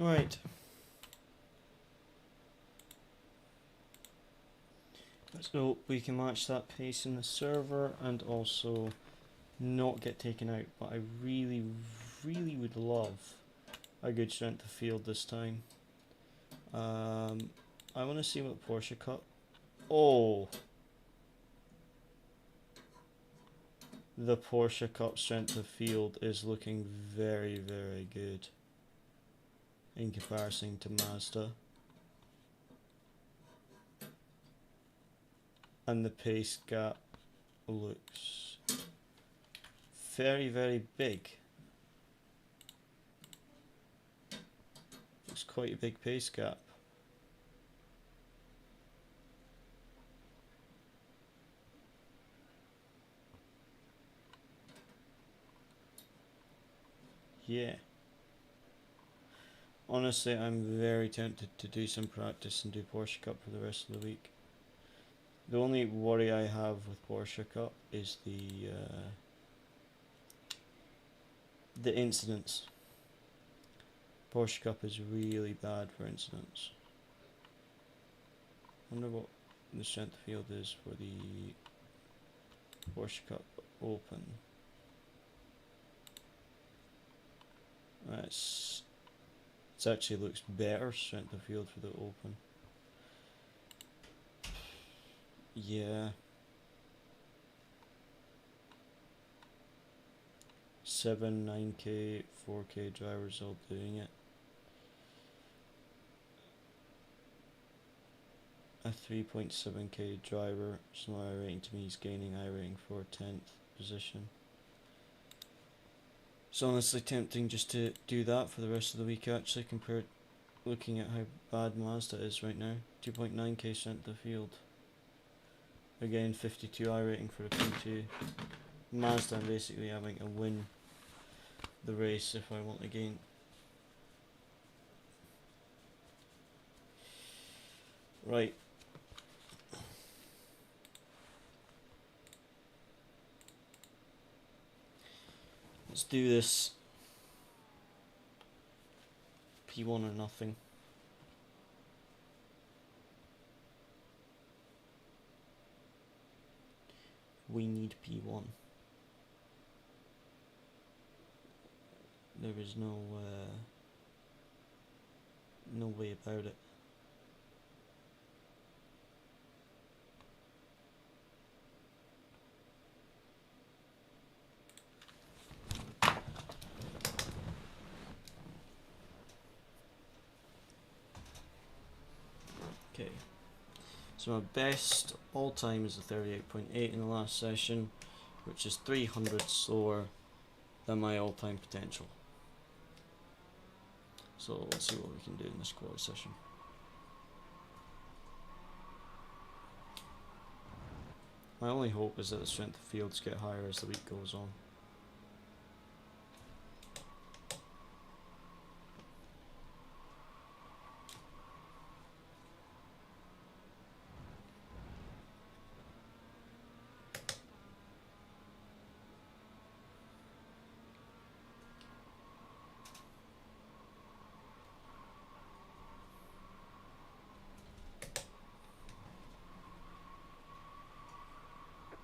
Speaker 1: Right. Let's hope we can match that pace in the server and also not get taken out. But I really, really would love a good strength of field this time. I want to see what Porsche Cup. Oh! The Porsche Cup strength of field is looking very, very good in comparison to Mazda. And the pace gap looks very, very big. Looks quite a big pace gap. Yeah. Honestly, I'm very tempted to do some practice and do Porsche Cup for the rest of the week. The only worry I have with Porsche Cup is the incidents. Porsche Cup is really bad for incidents. I wonder what the strength of field is for the Porsche Cup Open. It actually looks better strength of field for the Open. Yeah. 7, 9k, 4k drivers all doing it. A 3.7k driver, so my rating to me is gaining iRating for 10th position. It's honestly tempting just to do that for the rest of the week actually, compared looking at how bad Mazda is right now. 2.9k strength of field. Again, 52 iRating for a P2. Mazda, I'm basically having to win the race if I want to gain. Right. Let's do this. P1 or nothing. We need P1. There is no way about it. Okay. So my best all time is a 38.8 in the last session, which is 300 slower than my all time potential. So let's see what we can do in this quarter session. My only hope is that the strength of fields get higher as the week goes on.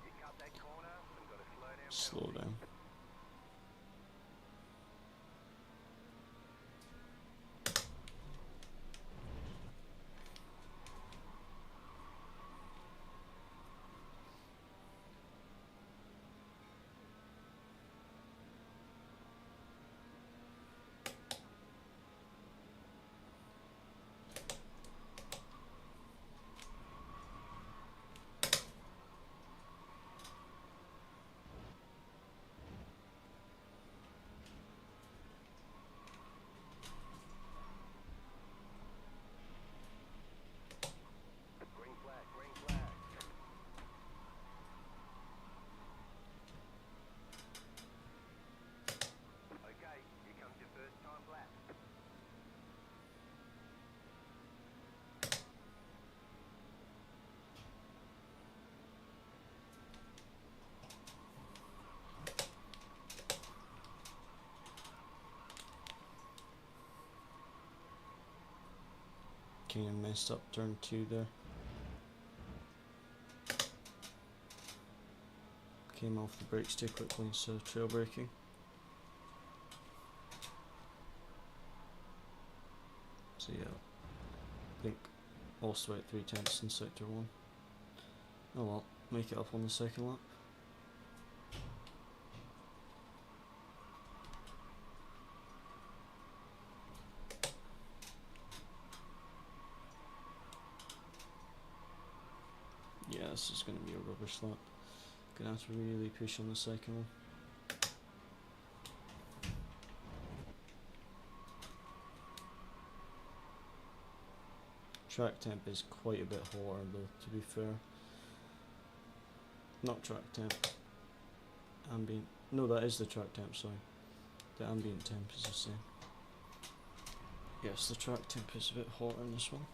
Speaker 2: You cut that corner and got to slow down.
Speaker 1: Slow down. Kind of messed up turn 2 there. Came off the brakes too quickly instead of trail braking. So yeah, I think lost about 3/10 in sector 1. Oh well, make it up on the second lap. Yeah, this is going to be a rubbish lap. Gonna have to really push on the second one. Track temp is quite a bit hotter though, to be fair. Not track temp. Ambient. No, that is the track temp, sorry. The ambient temp is the same. Yes, the track temp is a bit hotter in this one.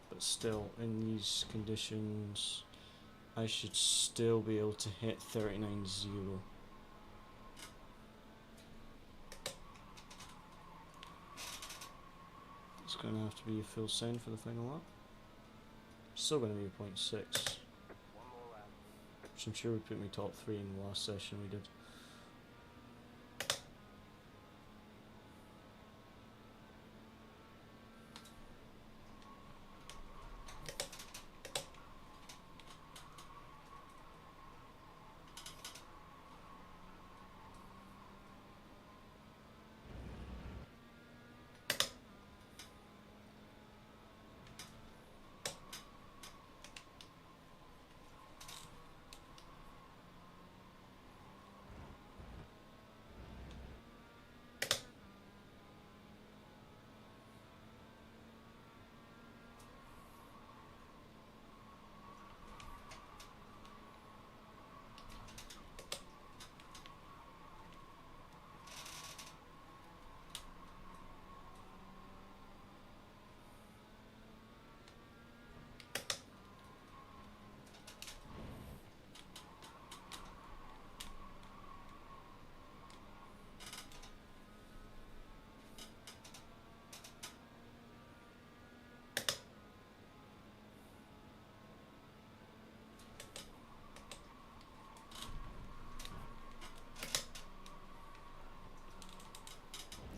Speaker 1: But still, in these conditions, I should still be able to hit 39.0. It's going to have to be a full send for the final lap. Still going to be a 0.6. Which I'm sure would put me top 3 in the last session we did.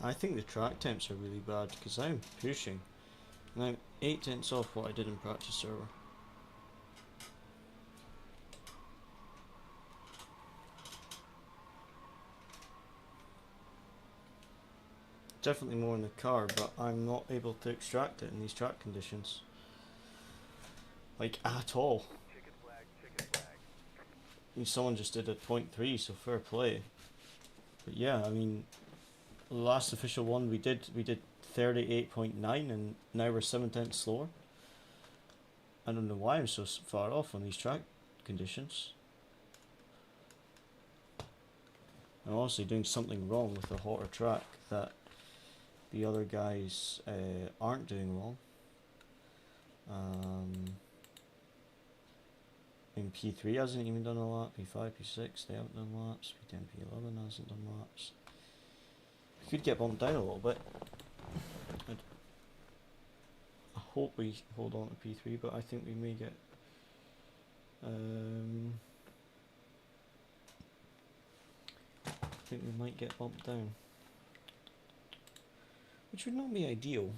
Speaker 1: I think the track temps are really bad because I'm pushing and I'm 8/10 off what I did in practice server. Definitely more in the car, but I'm not able to extract it in these track conditions. Like, at all.
Speaker 2: Chicken flag, chicken flag.
Speaker 1: I mean, someone just did a 0.3, so fair play. But yeah, I mean, the last official one we did 38.9 and now we're 7/10 slower. I don't know why I'm so far off on these track conditions. I'm obviously doing something wrong with the hotter track that the other guys aren't doing wrong. In P3 hasn't even done a lap, P5, P6 they haven't done laps, P10, P11 hasn't done laps. We could get bumped down a little bit. I hope we hold on to P3, but I think we may get I think we might get bumped down, which would not be ideal.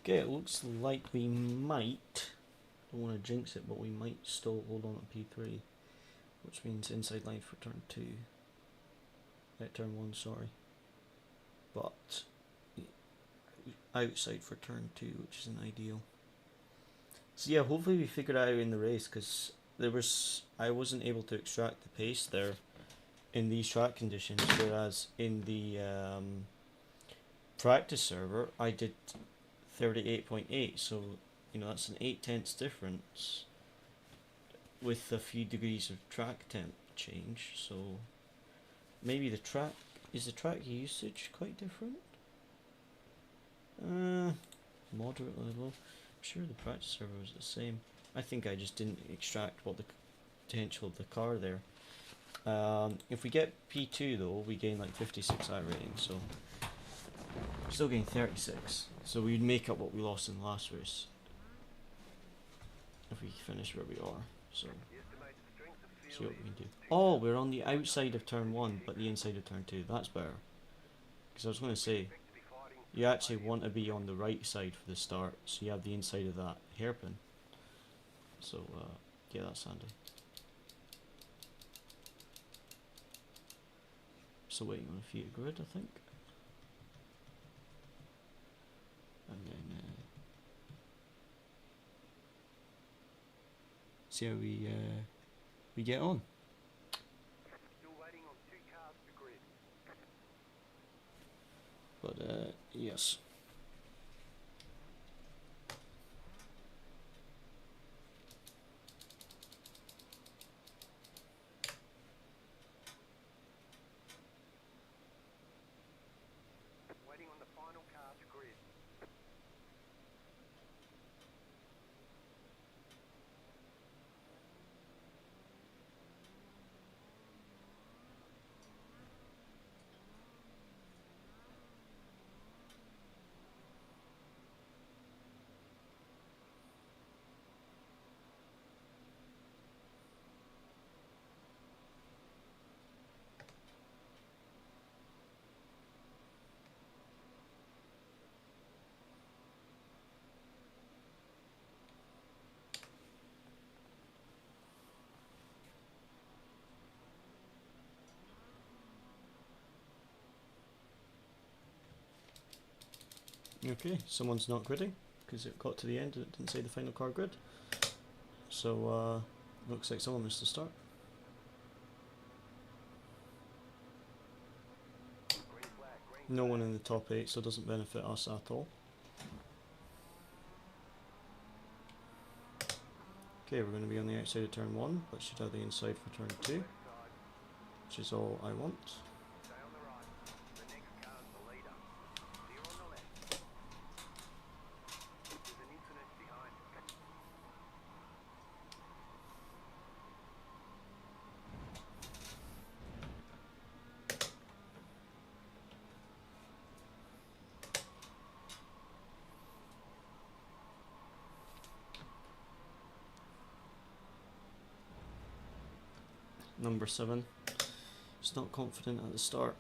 Speaker 1: Okay, it looks like we might, don't want to jinx it, but we might still hold on to P3, which means inside line for turn 2. Turn 1, sorry. But outside for turn 2, which isn't ideal. So yeah, hopefully we figured it out in the race, because I wasn't able to extract the pace there in these track conditions, whereas in the practice server I did 38.8, so that's an 8/10 difference with a few degrees of track temp change. So maybe the track usage quite different? Moderately low. I'm sure the practice server was the same. I think I just didn't extract what the potential of the car there. If we get P2 though, we gain like 56 rating, so still gain 36. So we'd make up what we lost in the last race if we finish where we are. So see what we can do. Oh, we're on the outside of turn 1, but the inside of turn 2. That's better. Because I was going to say, you actually want to be on the right side for the start, so you have the inside of that hairpin. So yeah, that's handy. So waiting on a few grid, I think. And then see how we get on.
Speaker 2: Still waiting on 2 cars to grid.
Speaker 1: But yes.
Speaker 2: Waiting on the final car to grid.
Speaker 1: Okay, someone's not gridding because it got to the end and it didn't say the final car grid. So looks like someone missed the start.
Speaker 2: Green flag, green
Speaker 1: No one in the top 8, so it doesn't benefit us at all. Okay, we're going to be on the outside of turn 1, but should have the inside for turn 2,
Speaker 2: left side.
Speaker 1: which is all I want.
Speaker 2: Stay on the right. The next car's the leader. Clear on the left. There's an incident behind.
Speaker 1: Number 7. It's not confident at the start.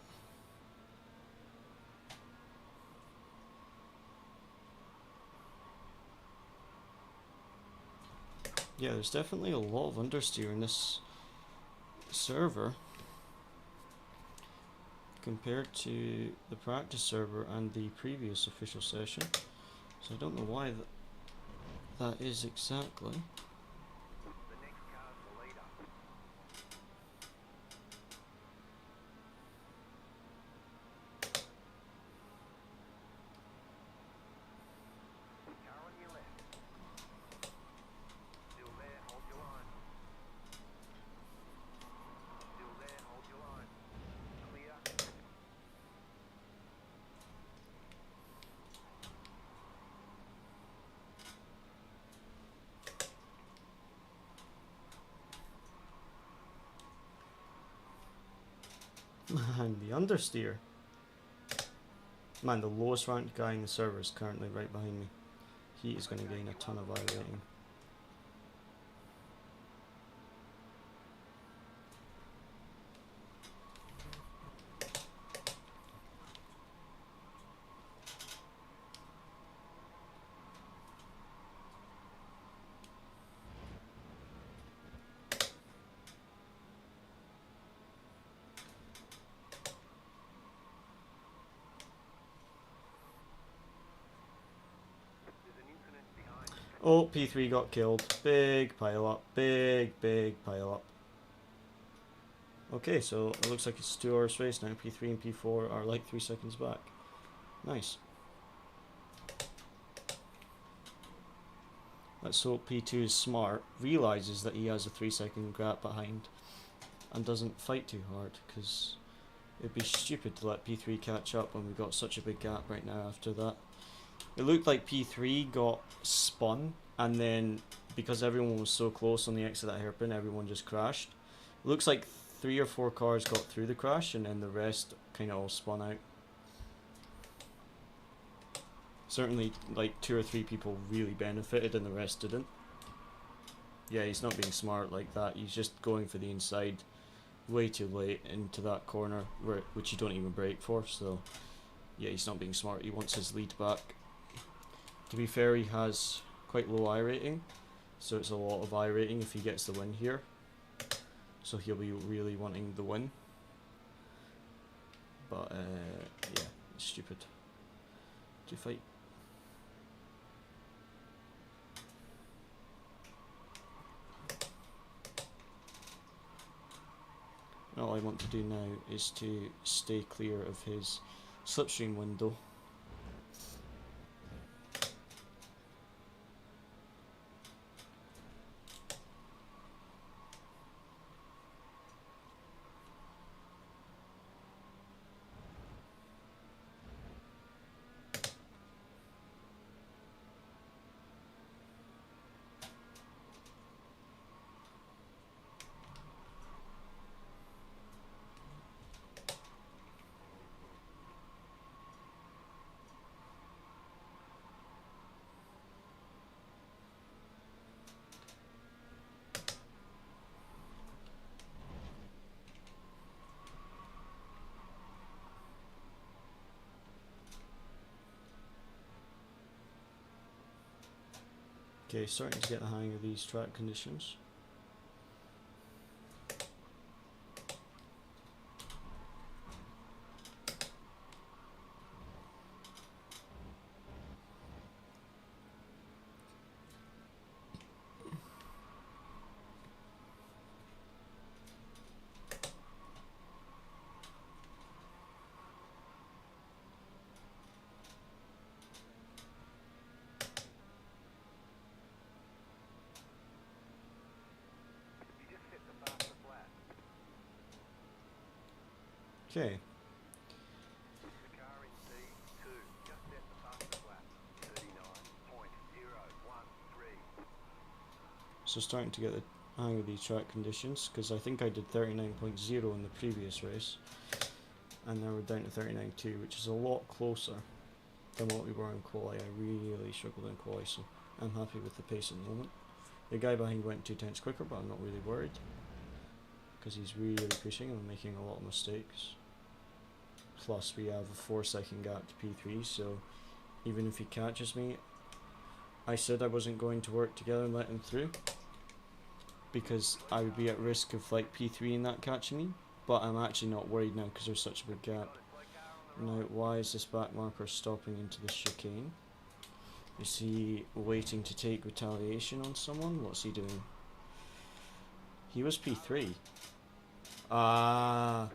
Speaker 1: Yeah, there's definitely a lot of understeer in this server compared to the practice server and the previous official session. So I don't know why that is exactly.
Speaker 2: The next car's the leader. Car on your left. Still there, hold your line. Still there, hold your line. Clear.
Speaker 1: Man, the understeer. Man, the lowest ranked guy in the server is currently right behind me. He is going to gain a ton of rating. Oh, P3 got killed. Big pile up. Big pile up. Okay, so it looks like it's a 2 hours race now. P3 and P4 are like 3 seconds back. Nice. Let's hope P2 is smart, realises that he has a 3-second gap behind, and doesn't fight too hard, because it'd be stupid to let P3 catch up when we've got such a big gap right now after that. It looked like P3 got spun, and then because everyone was so close on the exit of that hairpin, everyone just crashed. It looks like 3 or 4 cars got through the crash, and then the rest kind of all spun out. Certainly, like 2 or 3 people really benefited, and the rest didn't. Yeah, he's not being smart like that. He's just going for the inside way too late into that corner, which you don't even brake for. So, yeah, he's not being smart. He wants his lead back. To be fair, he has quite low I rating, so it's a lot of I rating if he gets the win here. So he'll be really wanting the win. But, yeah, it's stupid to fight. All I want to do now is to stay clear of his slipstream window. Okay, starting to get the hang of these track conditions.
Speaker 2: You just hit the fastest lap.
Speaker 1: Okay,
Speaker 2: The car in P2 just set the fastest lap. 39.013.
Speaker 1: so starting to get the hang of these track conditions, because I think I did 39.0 in the previous race, and now we're down to 39.2, which is a lot closer than what we were in quali. I really struggled in quali, so I'm happy with the pace at the moment. The guy behind went 2 tenths quicker, but I'm not really worried, because he's really pushing and making a lot of mistakes. Plus we have a 4-second gap to P3, so even if he catches me, I said I wasn't going to work together and let him through, because I would be at risk of like P3 in that catching me, but I'm actually not worried now because there's such a big gap. Now, why is this back marker stopping into the chicane? Is he waiting to take retaliation on someone? What's he doing? He was P3. Ah,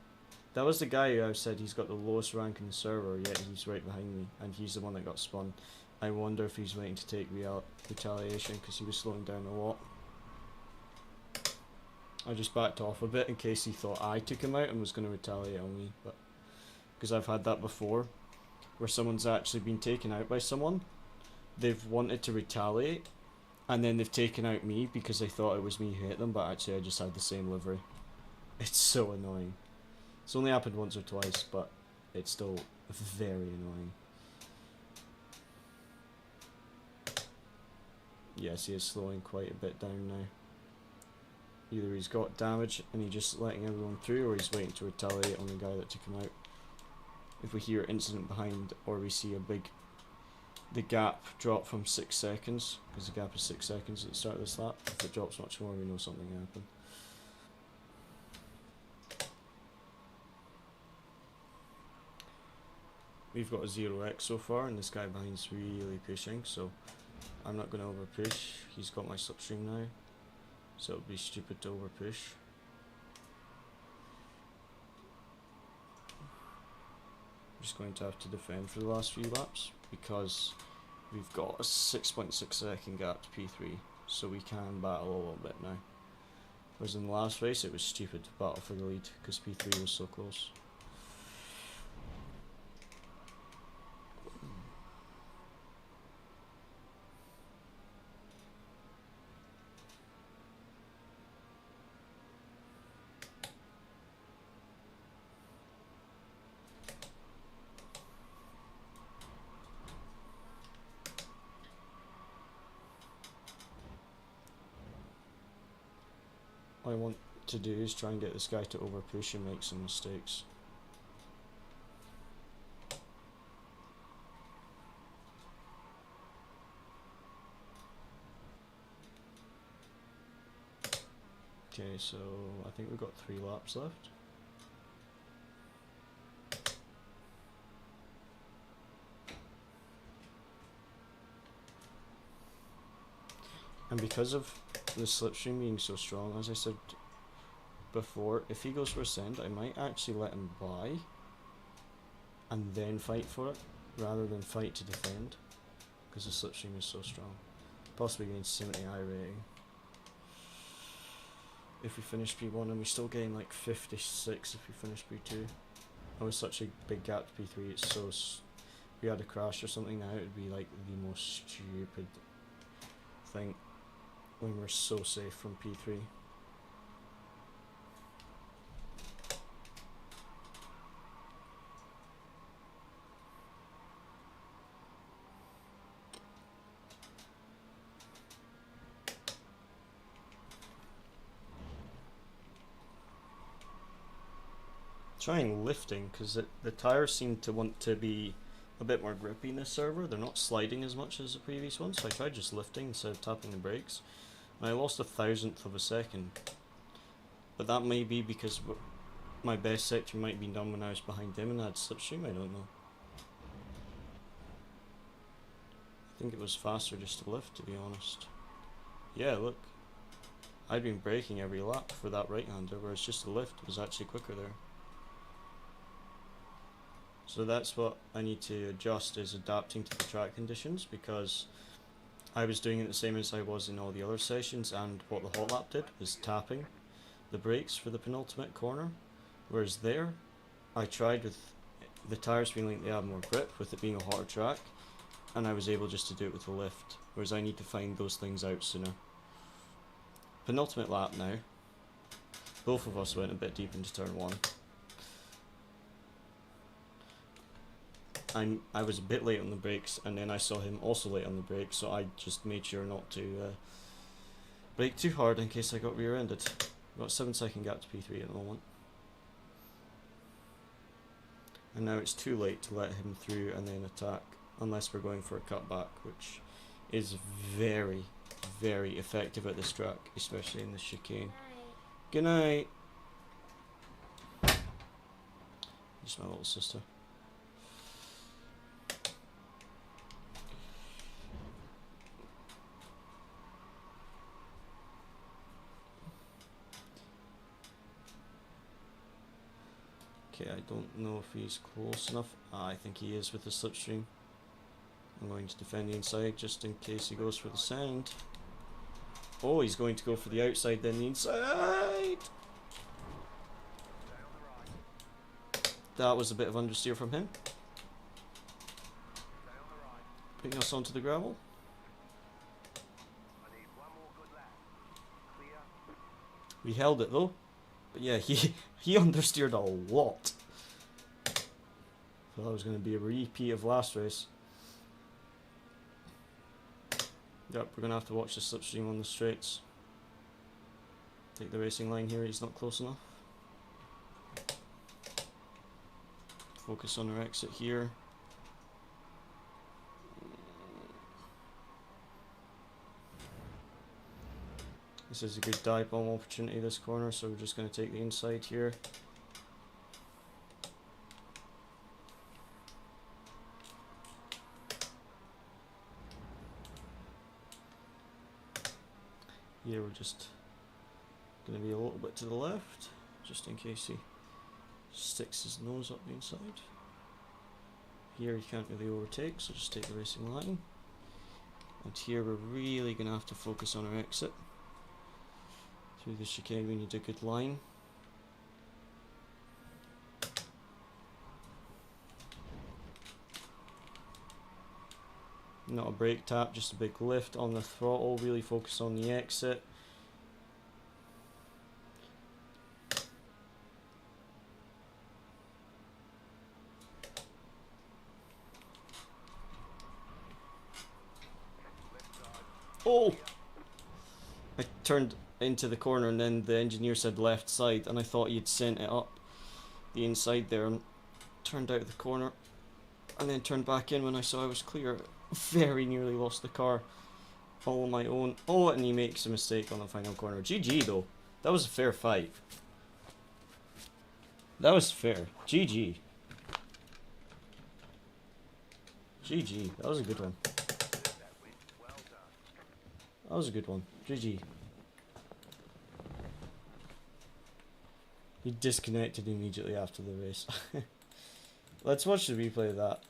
Speaker 1: that was the guy who I said he's got the lowest rank in the server, yet he's right behind me, and he's the one that got spun. I wonder if he's waiting to take retaliation because he was slowing down a lot. I just backed off a bit in case he thought I took him out and was going to retaliate on me, but because I've had that before, where someone's actually been taken out by someone, they've wanted to retaliate, and then they've taken out me because they thought it was me who hit them, but actually I just had the same livery. It's so annoying. It's only happened once or twice, but it's still very annoying. Yes, he is slowing quite a bit down now. Either he's got damage and he's just letting everyone through, or he's waiting to retaliate on the guy that took him out. If we hear incident behind, or we see the gap drop from 6 seconds, because the gap is 6 seconds at the start of this lap. If it drops much more, we know something happened. We've got a 0x so far, and this guy behind's really pushing, so I'm not going to over push. He's got my slipstream now, so it would be stupid to over push. I'm just going to have to defend for the last few laps because we've got a 6.6 second gap to P3, so we can battle a little bit now. Whereas in the last race it was stupid to battle for the lead because P3 was so close. What I want to do is try and get this guy to over push and make some mistakes. Okay, so I think we've got 3 laps left. And because of the slipstream being so strong, as I said before, if he goes for a send, I might actually let him buy and then fight for it, rather than fight to defend, because the slipstream is so strong. Possibly getting 70 I rating. If we finish P1, and we still gain like 56 if we finish P2. That was such a big gap to P3, it's so... if we had a crash or something now, it would be like the most stupid thing when we're so safe from P3. Trying lifting because the tires seem to want to be a bit more grippy in this server. They're not sliding as much as the previous ones, so I tried just lifting instead of tapping the brakes. And I lost 1/1000th of a second, but that may be because my best sector might be done when I was behind him and I had slipstream. I don't know. I think it was faster just to lift, to be honest. Yeah, look, I'd been braking every lap for that right-hander, whereas just the lift was actually quicker there. So that's what I need to adjust, is adapting to the track conditions, because I was doing it the same as I was in all the other sessions, and what the hot lap did was tapping the brakes for the penultimate corner, whereas there I tried with the tyres feeling like they have more grip with it being a hotter track, and I was able just to do it with the lift, whereas I need to find those things out sooner. Penultimate lap now, both of us went a bit deep into turn 1. I was a bit late on the brakes, and then I saw him also late on the brakes, so I just made sure not to brake too hard in case I got rear-ended. Got a 7-second gap to P3 at the moment. And now it's too late to let him through and then attack, unless we're going for a cutback, which is very, very effective at this track, especially in the chicane. Good night! Just my little sister. Okay, I don't know if he's close enough. I think he is with the slipstream. I'm going to defend the inside just in case he goes for the send. Oh, he's going to go for the outside, then the inside! That was a bit of understeer from him. Putting us onto the gravel. We held it though. But yeah, he understeered a lot. Thought that was going to be a repeat of last race. Yep, we're going to have to watch the slipstream on the straights. Take the racing line here, he's not close enough. Focus on our exit here. This is a good dive bomb opportunity this corner, so we're just going to take the inside here. Here we're just going to be a little bit to the left, just in case he sticks his nose up the inside. Here you can't really overtake, so just take the racing line. And here we're really going to have to focus on our exit. Through the chicane we need a good line. Not a brake tap, just a big lift on the throttle, really focus on the exit. Oh! I turned into the corner and then the engineer said left side and I thought he'd sent it up the inside there and turned out of the corner and then turned back in when I saw I was clear. Very nearly lost the car all on my own. Oh, and he makes a mistake on the final corner. GG though. That was a fair fight. That was fair. GG. GG. That was a good one. That was a good one. GG. He disconnected immediately after the race. Let's watch the replay of that.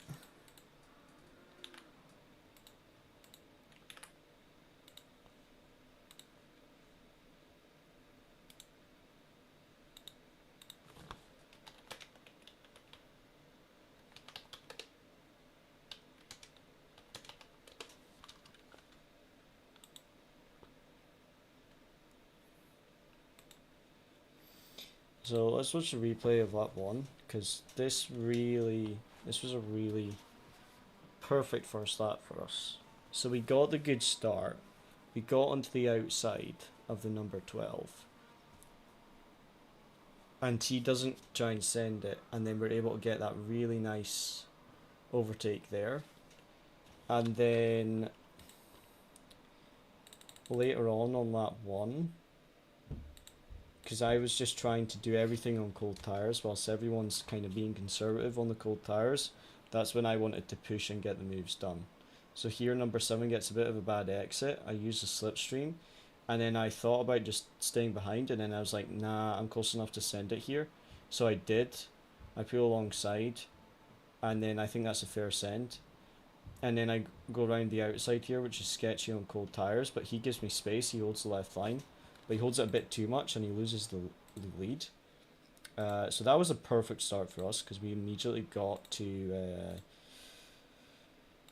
Speaker 1: So let's watch the replay of lap 1, because this was a really perfect first lap for us. So we got the good start, we got onto the outside of the number 12, and he doesn't try and send it, and then we're able to get that really nice overtake there. And then later on lap 1, because I was just trying to do everything on cold tyres whilst everyone's kind of being conservative on the cold tyres, that's when I wanted to push and get the moves done. So here number 7 gets a bit of a bad exit, I use the slipstream, and then I thought about just staying behind, and then I was like, nah, I'm close enough to send it here. So I did, I pull alongside, and then I think that's a fair send. And then I go around the outside here, which is sketchy on cold tyres, but he gives me space, he holds the left line. But he holds it a bit too much and he loses the lead. So that was a perfect start for us because we immediately got to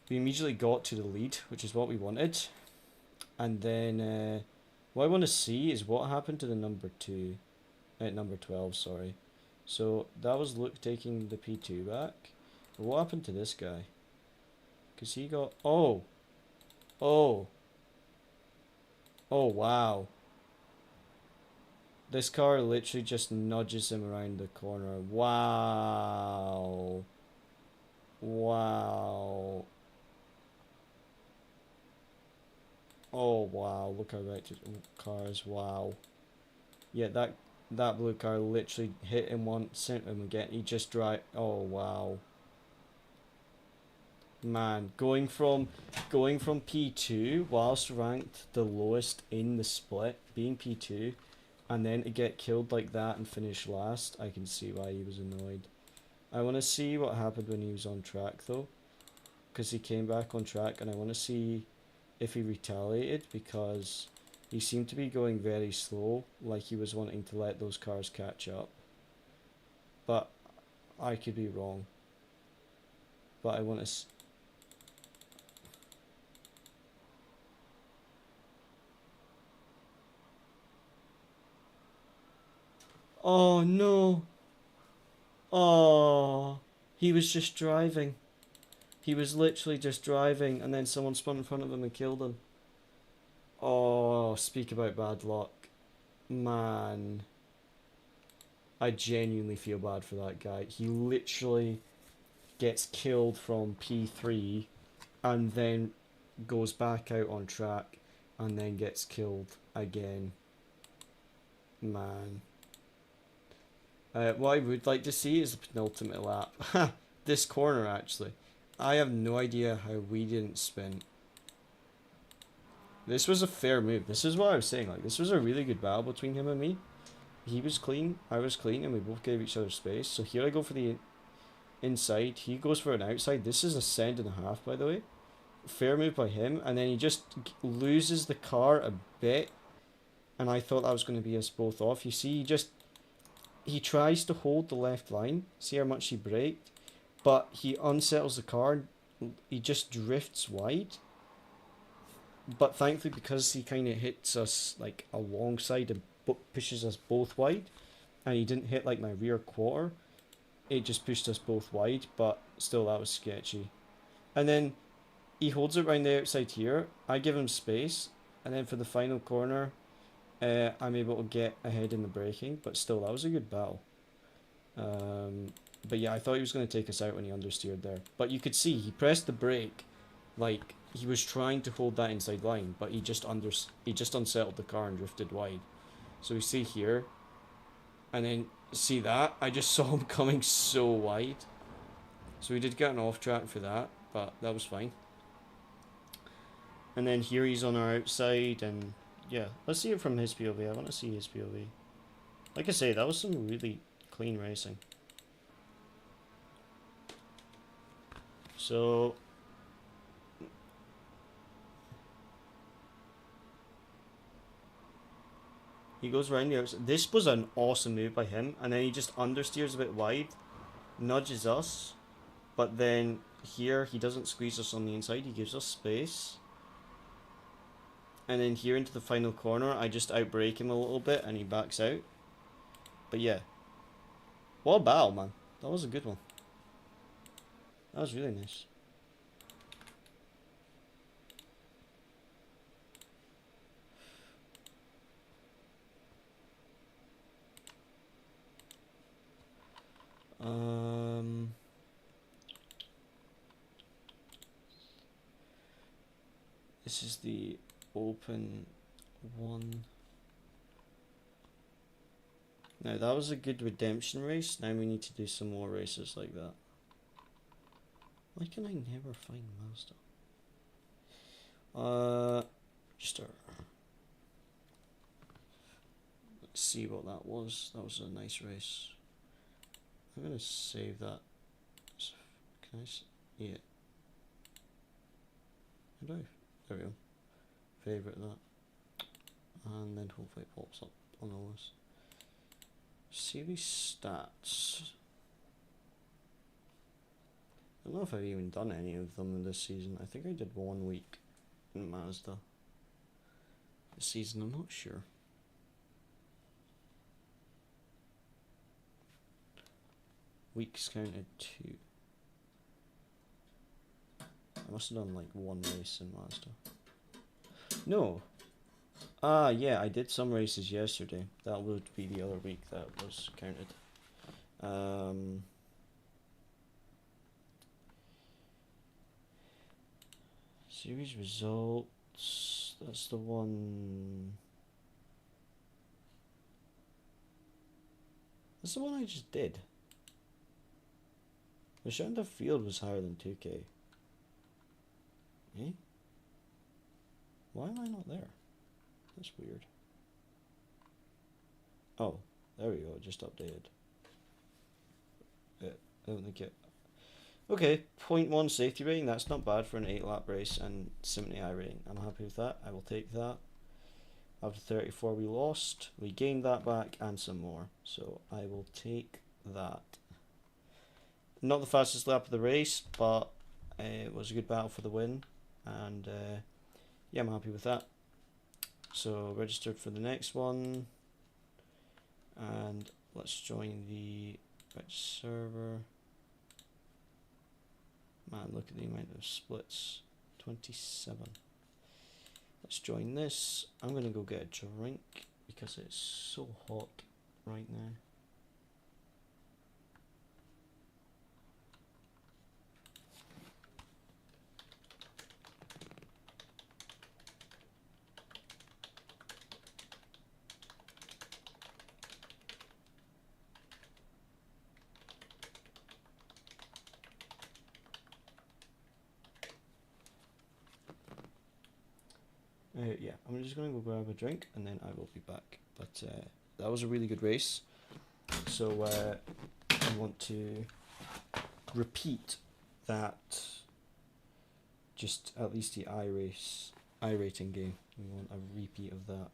Speaker 1: the lead, which is what we wanted. And then what I want to see is what happened to the number 12. Sorry. So that was Luke taking the P2 back. But what happened to this guy? Because he got oh wow. This car literally just nudges him around the corner. Wow. Wow. Oh wow, look how wrecked his car is. Wow. Yeah, that blue car literally hit him once, sent him again. He just oh wow. Man, going from P2 whilst ranked the lowest in the split, being P2, and then to get killed like that and finish last, I can see why he was annoyed. I want to see what happened when he was on track though, because he came back on track, and I want to see if he retaliated, because he seemed to be going very slow, like he was wanting to let those cars catch up. But I could be wrong. But I want to oh no. Oh, he was just driving. He was literally just driving, and then someone spun in front of him and killed him. Oh, speak about bad luck. Man. I genuinely feel bad for that guy. He literally gets killed from P3 and then goes back out on track and then gets killed again. Man. What I would like to see is the penultimate lap. This corner, actually. I have no idea how we didn't spin. This was a fair move. This is what I was saying. Like, this was a really good battle between him and me. He was clean, I was clean, and we both gave each other space. So here I go for the inside. He goes for an outside. This is a send and a half, by the way. Fair move by him, and then he just loses the car a bit. And I thought that was going to be us both off. You see, he tries to hold the left line. See how much he braked, but he unsettles the car. He just drifts wide. But thankfully, because he kind of hits us like alongside and pushes us both wide, and he didn't hit like my rear quarter, it just pushed us both wide. But still, that was sketchy. And then he holds it around the outside here. I give him space, and then for the final corner, I'm able to get ahead in the braking. But still, that was a good battle. But yeah, I thought he was going to take us out when he understeered there. But you could see he pressed the brake, like he was trying to hold that inside line, but he just unsettled the car and drifted wide. So we see here, and then see that I just saw him coming so wide. So we did get an off track for that, but that was fine. And then here he's on our outside, and yeah, let's see it from his POV. I want to see his POV. Like I say, that was some really clean racing. So he goes around the outside. This was an awesome move by him, and then he just understeers a bit wide, nudges us, but then here he doesn't squeeze us on the inside, he gives us space. And then here into the final corner, I just outbrake him a little bit and he backs out. But yeah, what a battle, man. That was a good one. That was really nice. This is the open one. Now that was a good redemption race. Now we need to do some more races like that. Why can I never find Mazda? Let's see what that was. That was a nice race. I'm gonna save that. Can I? Yeah. How do I? There we go. Favorite that, and then hopefully it pops up on the list. Series stats. I don't know if I've even done any of them this season. I think I did 1 week in Mazda this season. I'm not sure. Weeks counted 2. I must have done like 1 race in Mazda. No. Ah, yeah, I did some races yesterday. That would be the other week that was counted. Series results. That's the one. That's the one I just did. The Shanda Field was higher than 2K. Eh? Why am I not there? That's weird. Oh, there we go, just updated. I don't think it... Okay, 0.1 safety rating, that's not bad for an 8-lap race and 70 rating. I'm happy with that, I will take that. After 34 we lost, we gained that back and some more. So I will take that. Not the fastest lap of the race, but it was a good battle for the win. And yeah, I'm happy with that. So registered for the next one, and let's join the server. Man, look at the amount of splits, 27. Let's join this. I'm gonna go get a drink because it's so hot right now. Yeah, I'm just gonna go grab a drink and then I will be back. But that was a really good race. So I want to repeat that. Just at least the iRating game. We want a repeat of that.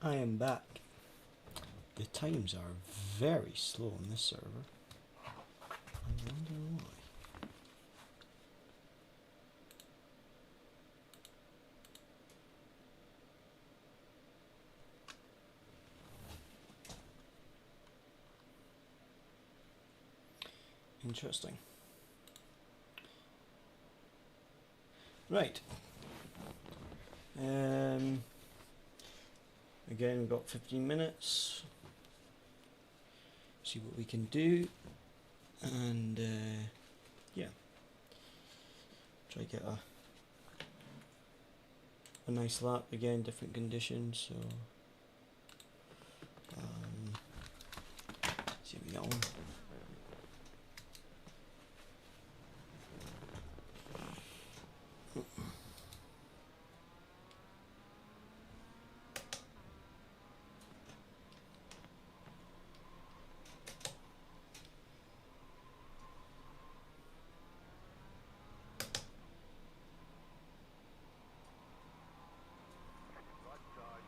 Speaker 1: I am back. The times are very slow on this server. I wonder why. Interesting. Right. Again, we've got 15 minutes. See what we can do, and yeah, try to get a nice lap again, different conditions. So see how we get on.
Speaker 2: Right side.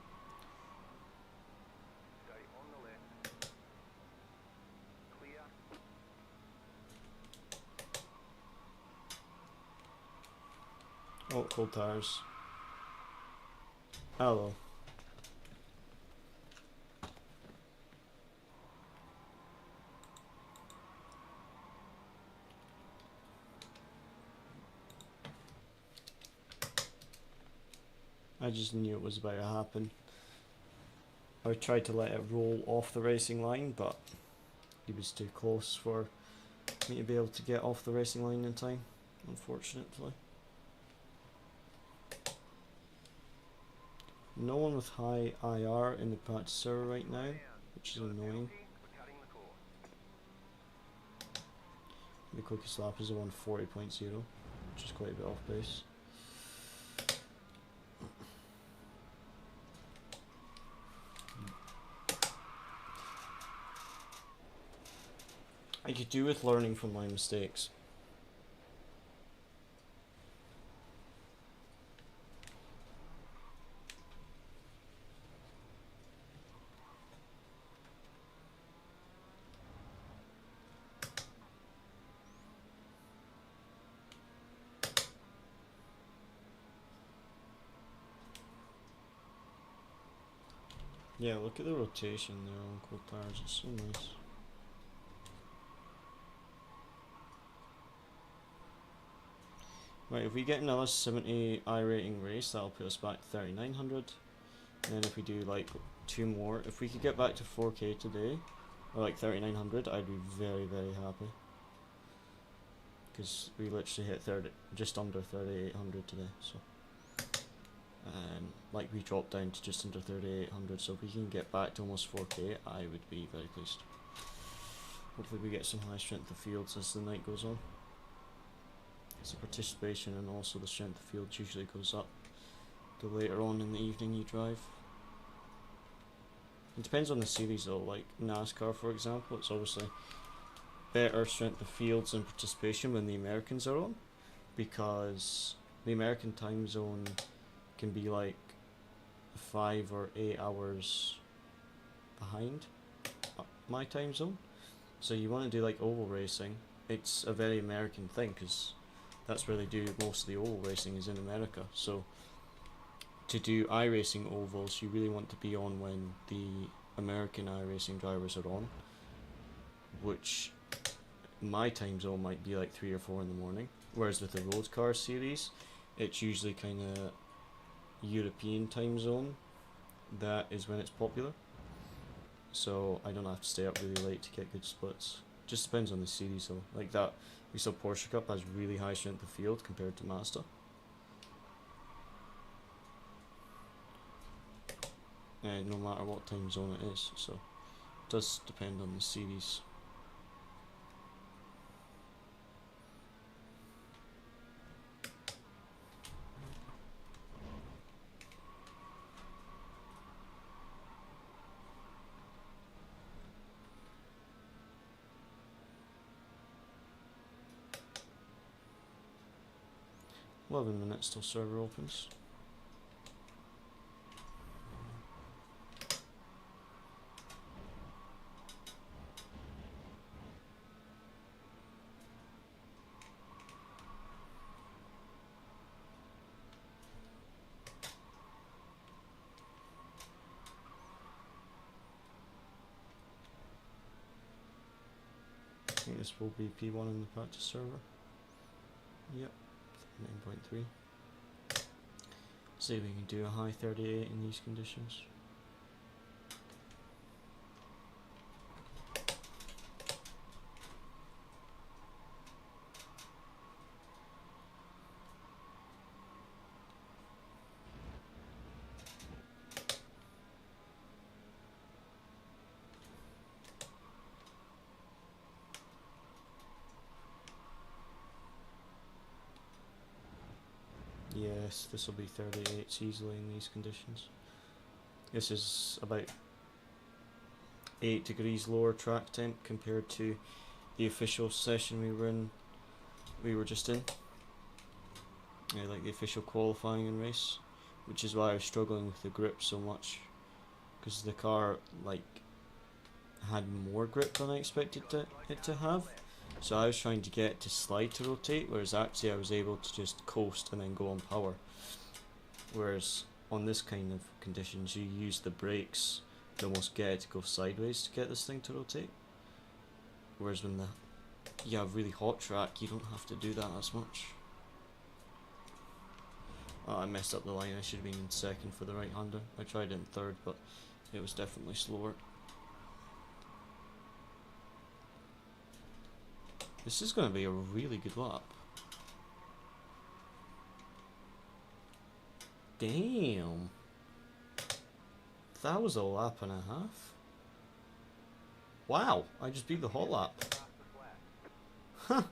Speaker 2: Stay on the left. Clear.
Speaker 1: Oh, cold tires. Hello. I just knew it was about to happen. I tried to let it roll off the racing line, but he was too close for me to be able to get off the racing line in time, unfortunately. No one with high IR in the practice server right now, which is annoying.
Speaker 2: For cutting the course.
Speaker 1: The quickest lap is a 140.0, which is quite a bit off pace. I could do with learning from my mistakes. Yeah, look at the rotation there on cold tires, it's so nice. Right, if we get another 70 I rating race, that'll put us back to 3900. And then if we do like 2 more, if we could get back to 4K today, or like 3900, I'd be very, very happy. Because we literally hit just under 3800 today, so. Like we dropped down to just under 3800, so if we can get back to almost 4K, I would be very pleased. Hopefully we get some high strength of fields as the night goes on. So participation and also the strength of fields usually goes up the later on in the evening you drive. It depends on the series though, like NASCAR for example, it's obviously better strength of fields and participation when the Americans are on, because the American time zone can be like 5 or 8 hours behind my time zone. So you want to do like oval racing, it's a very American thing because that's where they do most of the oval racing is in America. So to do iRacing ovals, you really want to be on when the American iRacing drivers are on, which my time zone might be like 3 or 4 in the morning, whereas with the road car series it's usually kind of European time zone, that is when it's popular, so I don't have to stay up really late to get good splits. Just depends on the series though, like that we saw Porsche Cup has really high strength of field compared to Mazda. No matter what time zone it is, so it does depend on the series. .11 minutes till server opens. think this will be P1 in the practice server. Yep, 9.3. See if we can do a high 38 in these conditions. Yes, this will be 38s easily in these conditions. This is about 8 degrees lower track temp compared to the official session we were just in. Yeah, like the official qualifying and race, which is why I was struggling with the grip so much, because the car like had more grip than I expected it to have. So I was trying to get it to slide to rotate, whereas actually I was able to just coast and then go on power. Whereas on this kind of conditions, you use the brakes to almost get it to go sideways to get this thing to rotate. Whereas when you have really hot track, you don't have to do that as much. Oh, I messed up the line. I should have been in second for the right-hander. I tried it in third, but it was definitely slower. This is going to be a really good lap. Damn. That was a lap and a half. Wow, I just beat the hot lap. Huh.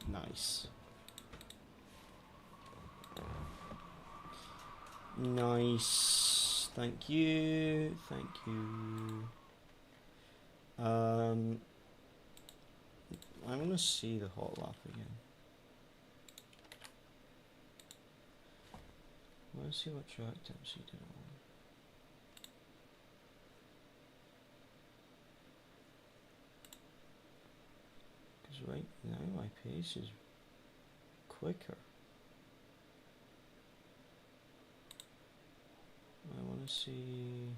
Speaker 1: Nice. Nice. Thank you. Thank you. I'm gonna see the hot lap again. Let's see what track temps he did on. Because right now my pace is quicker. I want to see.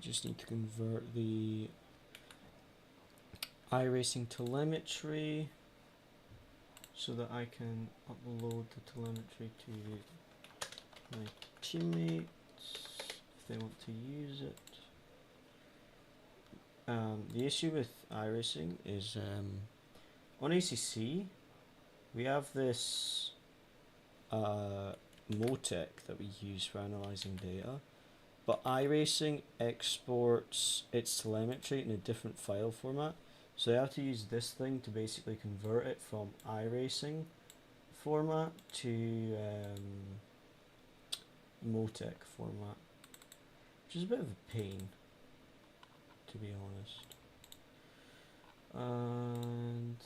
Speaker 1: just need to convert the Iracing telemetry so that I can upload the telemetry to my teammates if they want to use it. The issue with Iracing is on ACC we have this Motec that we use for analyzing data, but Iracing exports its telemetry in a different file format, so I have to use this thing to basically convert it from Iracing format to Motec format, which is a bit of a pain, to be honest. And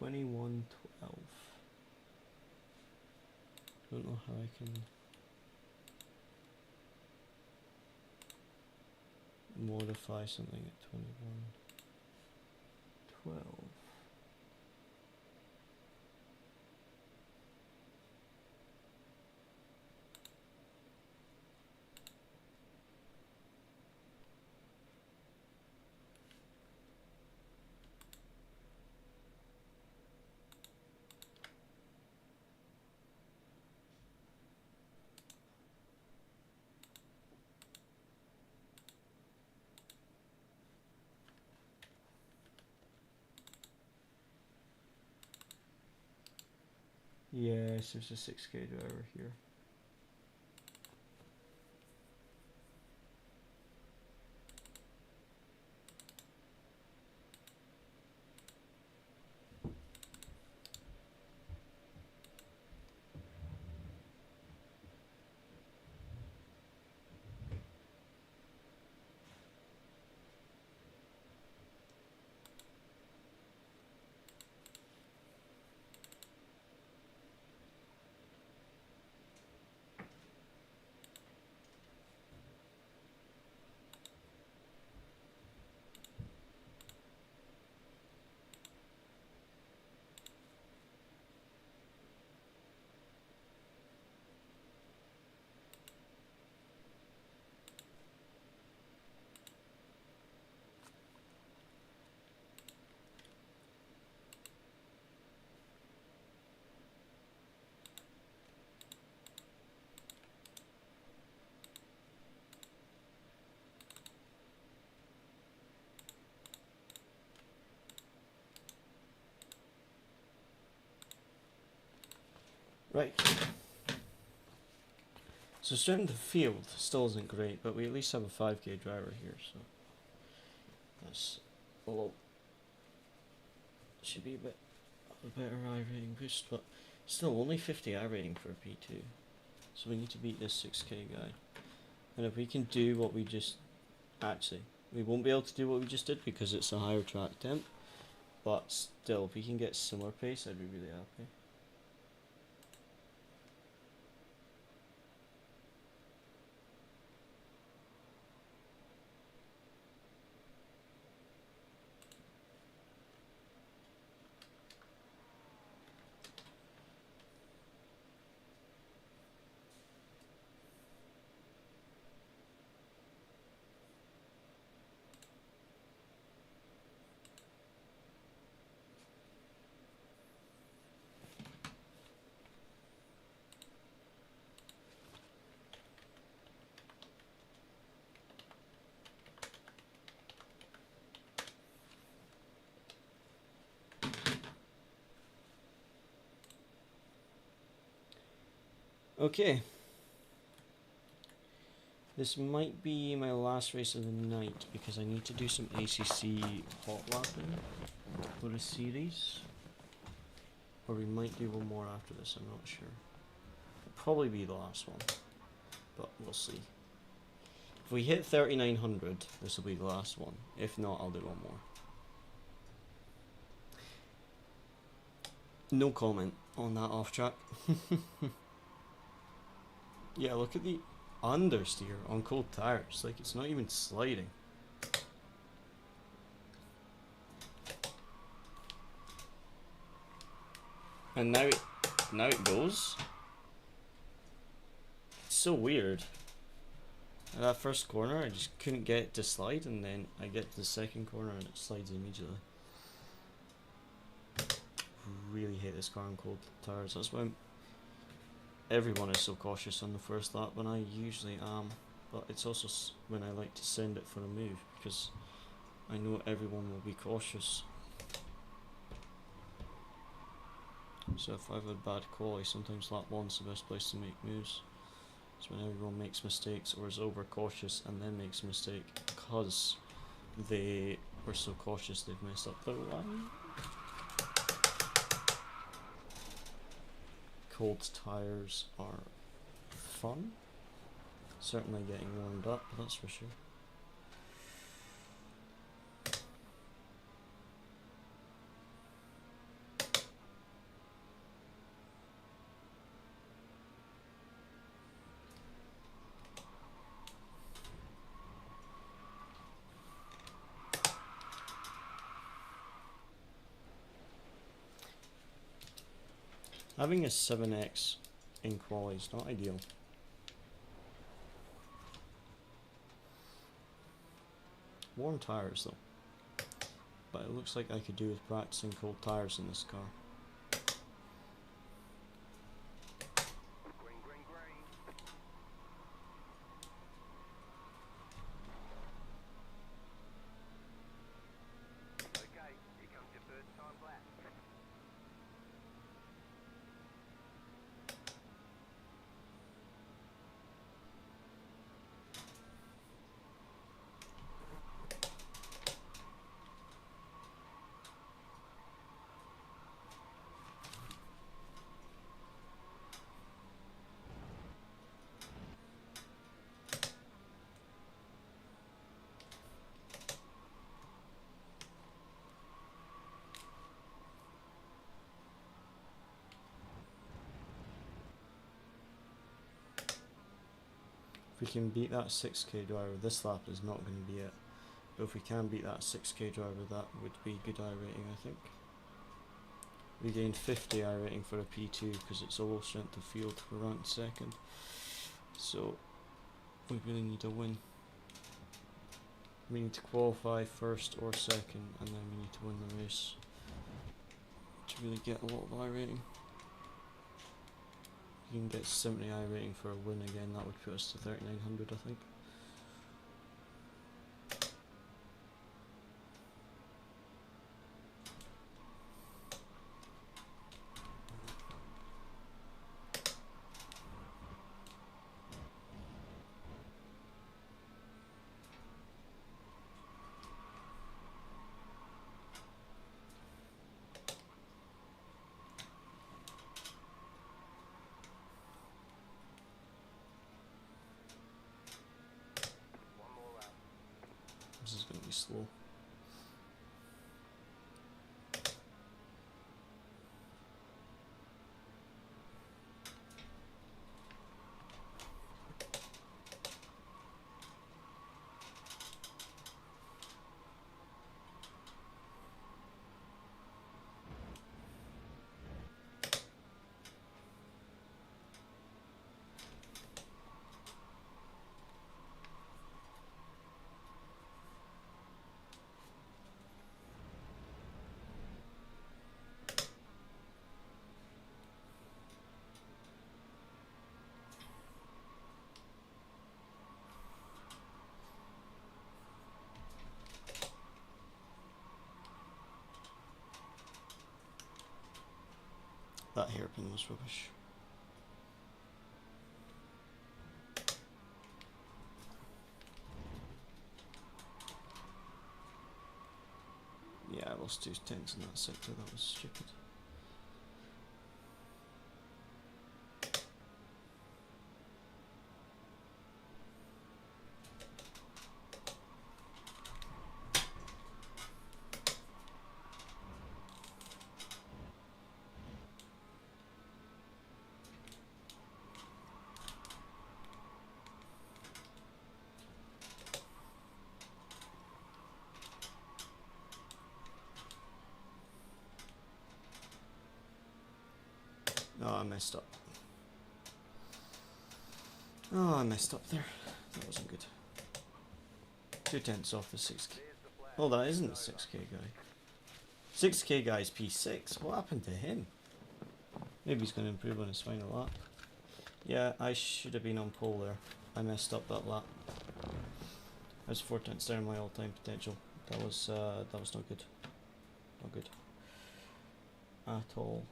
Speaker 1: $21.12. Don't know how I can modify something at 21.12. Yes, there's a 6K driver here. Right. So straight in the field still isn't great, but we at least have a 5K driver here, so that's a little, should be a better I rating boost, but still only 50 I rating for a P2. So we need to beat this 6K guy. And if we can do what we just, actually, we won't be able to do what we just did because it's a higher track temp, but still, if we can get similar pace, I'd be really happy. Okay. This might be my last race of the night because I need to do some ACC hot lapping for a series. Or we might do one more after this, I'm not sure. probably be the last one, but we'll see. If we hit 3900, this will be the last one. If not, I'll do one more. No comment on that off track. Yeah, look at the understeer on cold tires. Like, it's not even sliding. And now it goes. It's so weird. At that first corner, I just couldn't get it to slide, and then I get to the second corner and it slides immediately. Really hate this car on cold tires. That's why everyone is so cautious on the first lap when I usually am, but it's also when I like to send it for a move because I know everyone will be cautious. So if I've had bad quality, sometimes lap 1's the best place to make moves. It's when everyone makes mistakes or is overcautious and then makes a mistake because they were so cautious they've messed up their line. Cold tires are fun. Certainly getting warmed up, that's for sure. Having a 7x in quali is not ideal. Warm tires though, but it looks like I could do with practicing cold tires in this car.
Speaker 2: Green, green, green. Okay, here comes your first time lap.
Speaker 1: If we can beat that 6k driver, this lap is not going to be it. But if we can beat that 6k driver, that would be good iRating, I think. We gained 50 iRating for a P2 because it's a low strength of field. We're ranked second. So we really need a win. We need to qualify first or second, and then we need to win the race to really get a lot of iRating. You can get 70 iRating for a win again, that would put us to 3900, I think.
Speaker 2: One more lap.
Speaker 1: This is going to be slow. That hairpin was rubbish. Yeah, I lost 2 tenths in that sector, that was stupid. Oh, I messed up. Oh, I messed up there. That wasn't good. 2/10 off the 6k. Oh, that isn't the 6k guy. 6k guy's P6. What happened to him? Maybe he's going to improve on his final lap. Yeah, I should have been on pole there. I messed up that lap. I was 4/10 down my all-time potential. That was not good. Not good at all.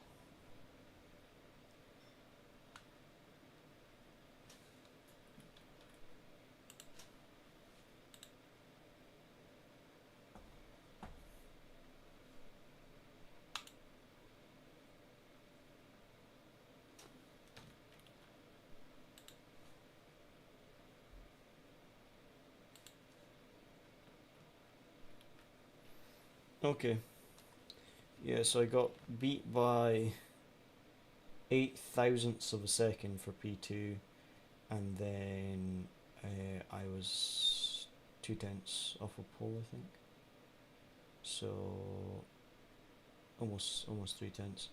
Speaker 1: Okay. Yeah, so I got beat by 8 thousandths of a second for P2, and then I was 2/10 off a pole, I think. So almost 3/10.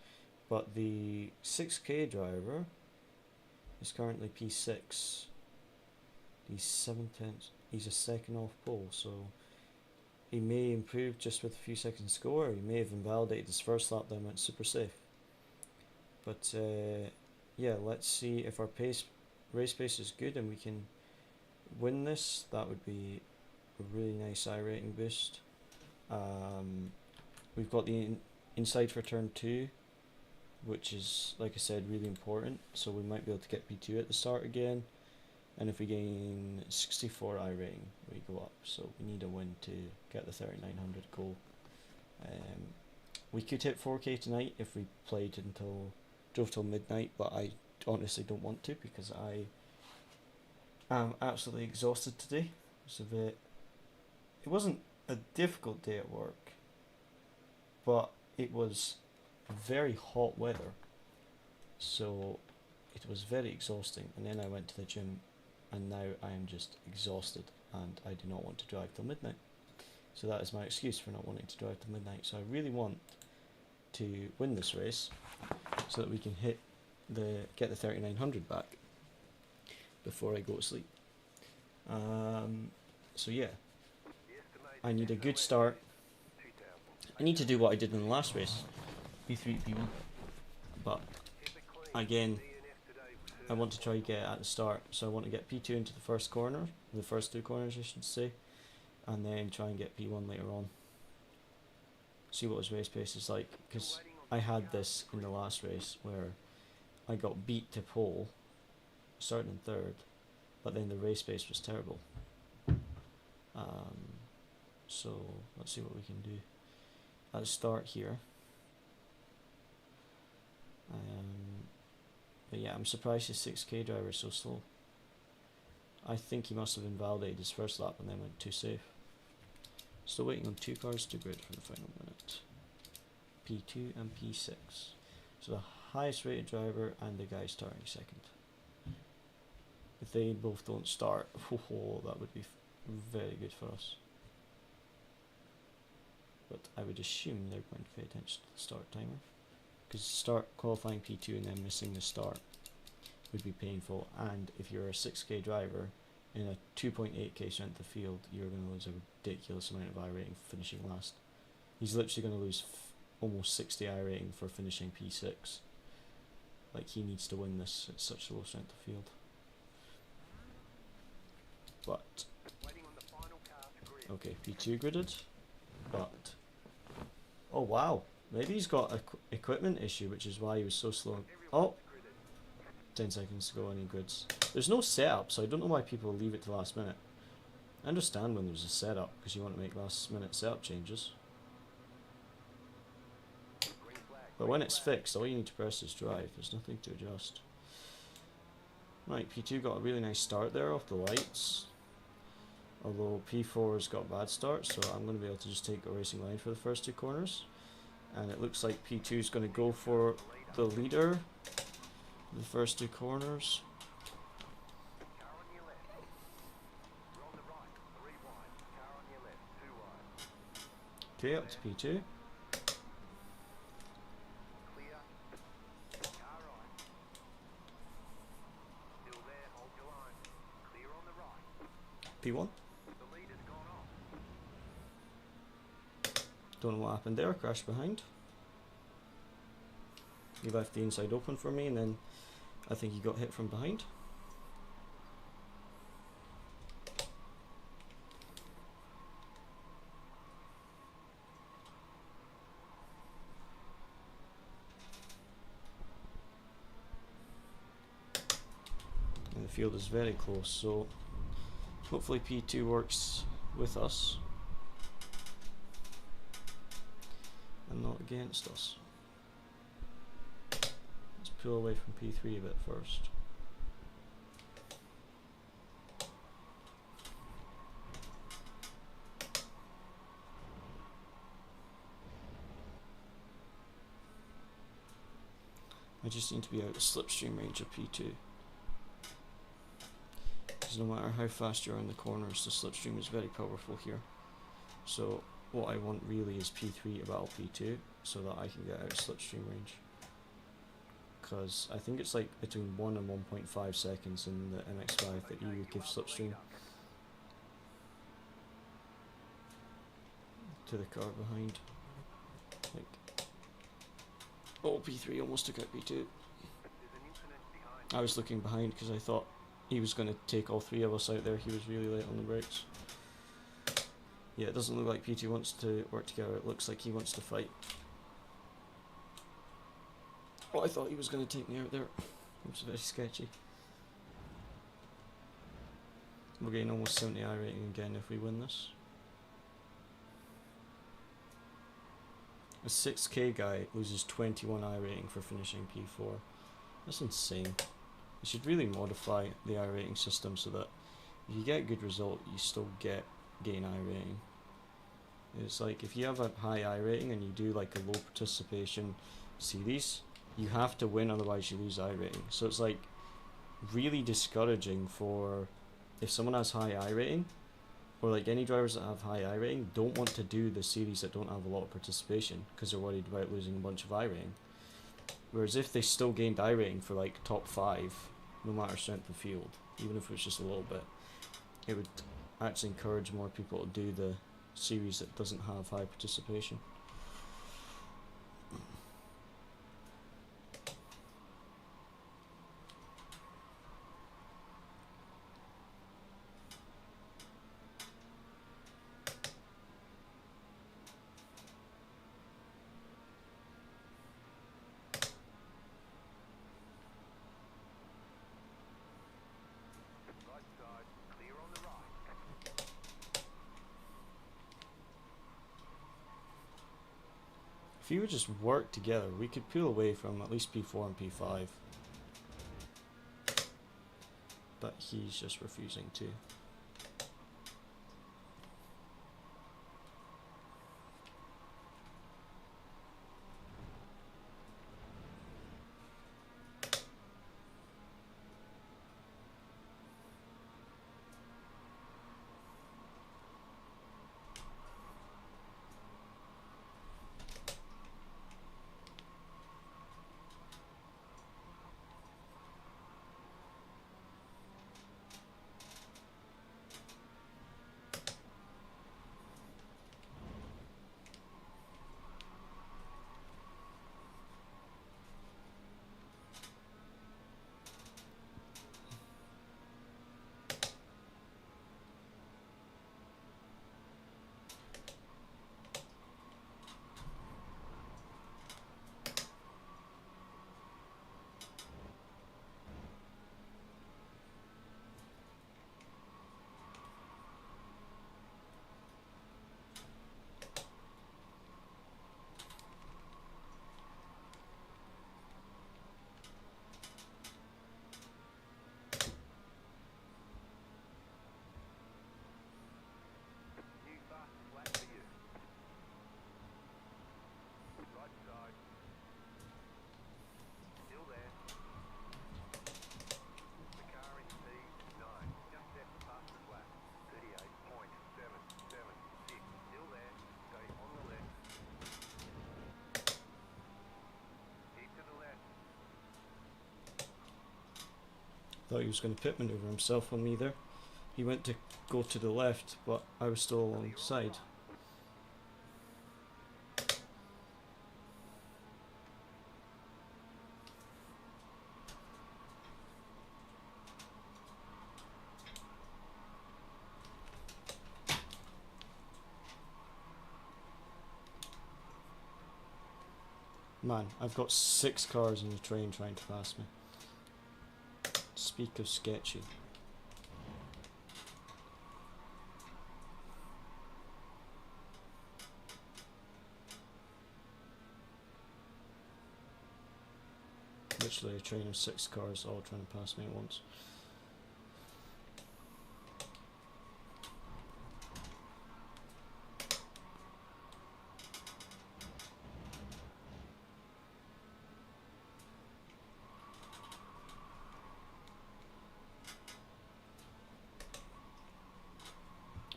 Speaker 1: But the 6k driver is currently P6. He's 7/10. He's a second off pole, so he may improve just with a few seconds to go, or he may have invalidated his first lap then went super safe. But yeah, let's see if our race pace is good and we can win this. That would be a really nice iRating boost. We've got the inside for turn 2, which is, like I said, really important. So we might be able to get P2 at the start again. And if we gain 64 iRating, we go up. So we need a win to get the 3900 goal. We could hit 4k tonight if we drove till midnight, but I honestly don't want to because I am absolutely exhausted today. It wasn't a difficult day at work, but it was very hot weather, so it was very exhausting. And then I went to the gym, and now I am just exhausted, and I do not want to drive till midnight. So that is my excuse for not wanting to drive till midnight. So I really want to win this race so that we can get the 3900 back before I go to sleep. So yeah, I need a good start. I need to do what I did in the last race, P3, P1. But again, I want to try to get at the start, so I want to get P2 into the first corner, the first 2 corners I should say, and then try and get P1 later on. See what his race pace is like, because I had this in the last race where I got beat to pole, starting in 3rd, but then the race pace was terrible. So let's see what we can do at the start here. But yeah, I'm surprised his 6k driver is so slow. I think he must have invalidated his first lap and then went too safe. Still waiting on 2 cars to grid for the final minute. P2 and P6. So the highest rated driver and the guy starting second. If they both don't start, that would be very good for us. But I would assume they're going to pay attention to the start timer, because start qualifying P2 and then missing the start would be painful. And if you're a 6k driver in a 2.8k strength of field, you're going to lose a ridiculous amount of iRating for finishing last. He's literally going to lose almost 60 iRating for finishing P6. Like, he needs to win this at such a low strength of field. But okay, P2 gridded, but oh wow, maybe he's got a equipment issue, which is why he was so slow. Oh, 10 seconds to go and he grids. There's no setup, so I don't know why people leave it to last minute. I understand when there's a setup, because you want to make last minute setup changes. But when it's fixed, all you need to press is drive. There's nothing to adjust. Right, P2 got a really nice start there off the lights. Although P4's got a bad start, so I'm going to be able to just take a racing line for the first 2 corners. And it looks like P2 is going to go for the leader the first 2 corners. Okay, up to P2. P1.
Speaker 2: The leader's gone off.
Speaker 1: Don't know what happened there, crashed behind. He left the inside open for me and then I think he got hit from behind. And the field is very close, so hopefully P2 works with us and not against us. Let's pull away from P3 a bit first. I just need to be out of slipstream range of P2. Because no matter how fast you are in the corners, the slipstream is very powerful here. So what I want really is P3 to battle P2 so that I can get out of slipstream range. Because I think it's like between 1 and 1.5 seconds in the MX5 that you give slipstream to the car behind. Like, oh, P3 almost took out P2. I was looking behind because I thought he was going to take all three of us out there. He was really late on the brakes. Yeah, it doesn't look like P2 wants to work together. It looks like he wants to fight. Oh, I thought he was going to take me out there. It was very sketchy. We're getting almost 70 I rating again if we win this. A 6k guy loses 21 I rating for finishing P4. That's insane. You should really modify the I rating system so that if you get a good result, you still gain I rating. It's like if you have a high I rating and you do like a low participation series, you have to win, otherwise you lose I rating. So it's like really discouraging for if someone has high I rating, or like any drivers that have high I rating don't want to do the series that don't have a lot of participation because they're worried about losing a bunch of I rating. Whereas if they still gained I rating for like top 5, no matter strength of field, even if it was just a little bit, it would actually encourage more people to do the series that doesn't have high participation.
Speaker 2: Right side, clear on the right.
Speaker 1: If you would just work together, we could pull away from at least P4 and P5. But he's just refusing to.
Speaker 2: New fast flat for you. Right side. Still there. The car in P9. Just set past the flat. 38.776. Still there. Stay on the left. Keep to the left.
Speaker 1: Thought he was going to pit maneuver himself on me there. He went to go to the left, but I was still alongside. Man, I've got 6 cars in the train trying to pass me. Speak of sketchy. Literally a train of 6 cars all trying to pass me at once.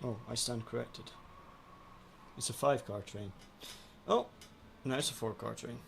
Speaker 1: Oh, I stand corrected. It's a 5-car train. Oh, no, it's a 4-car train.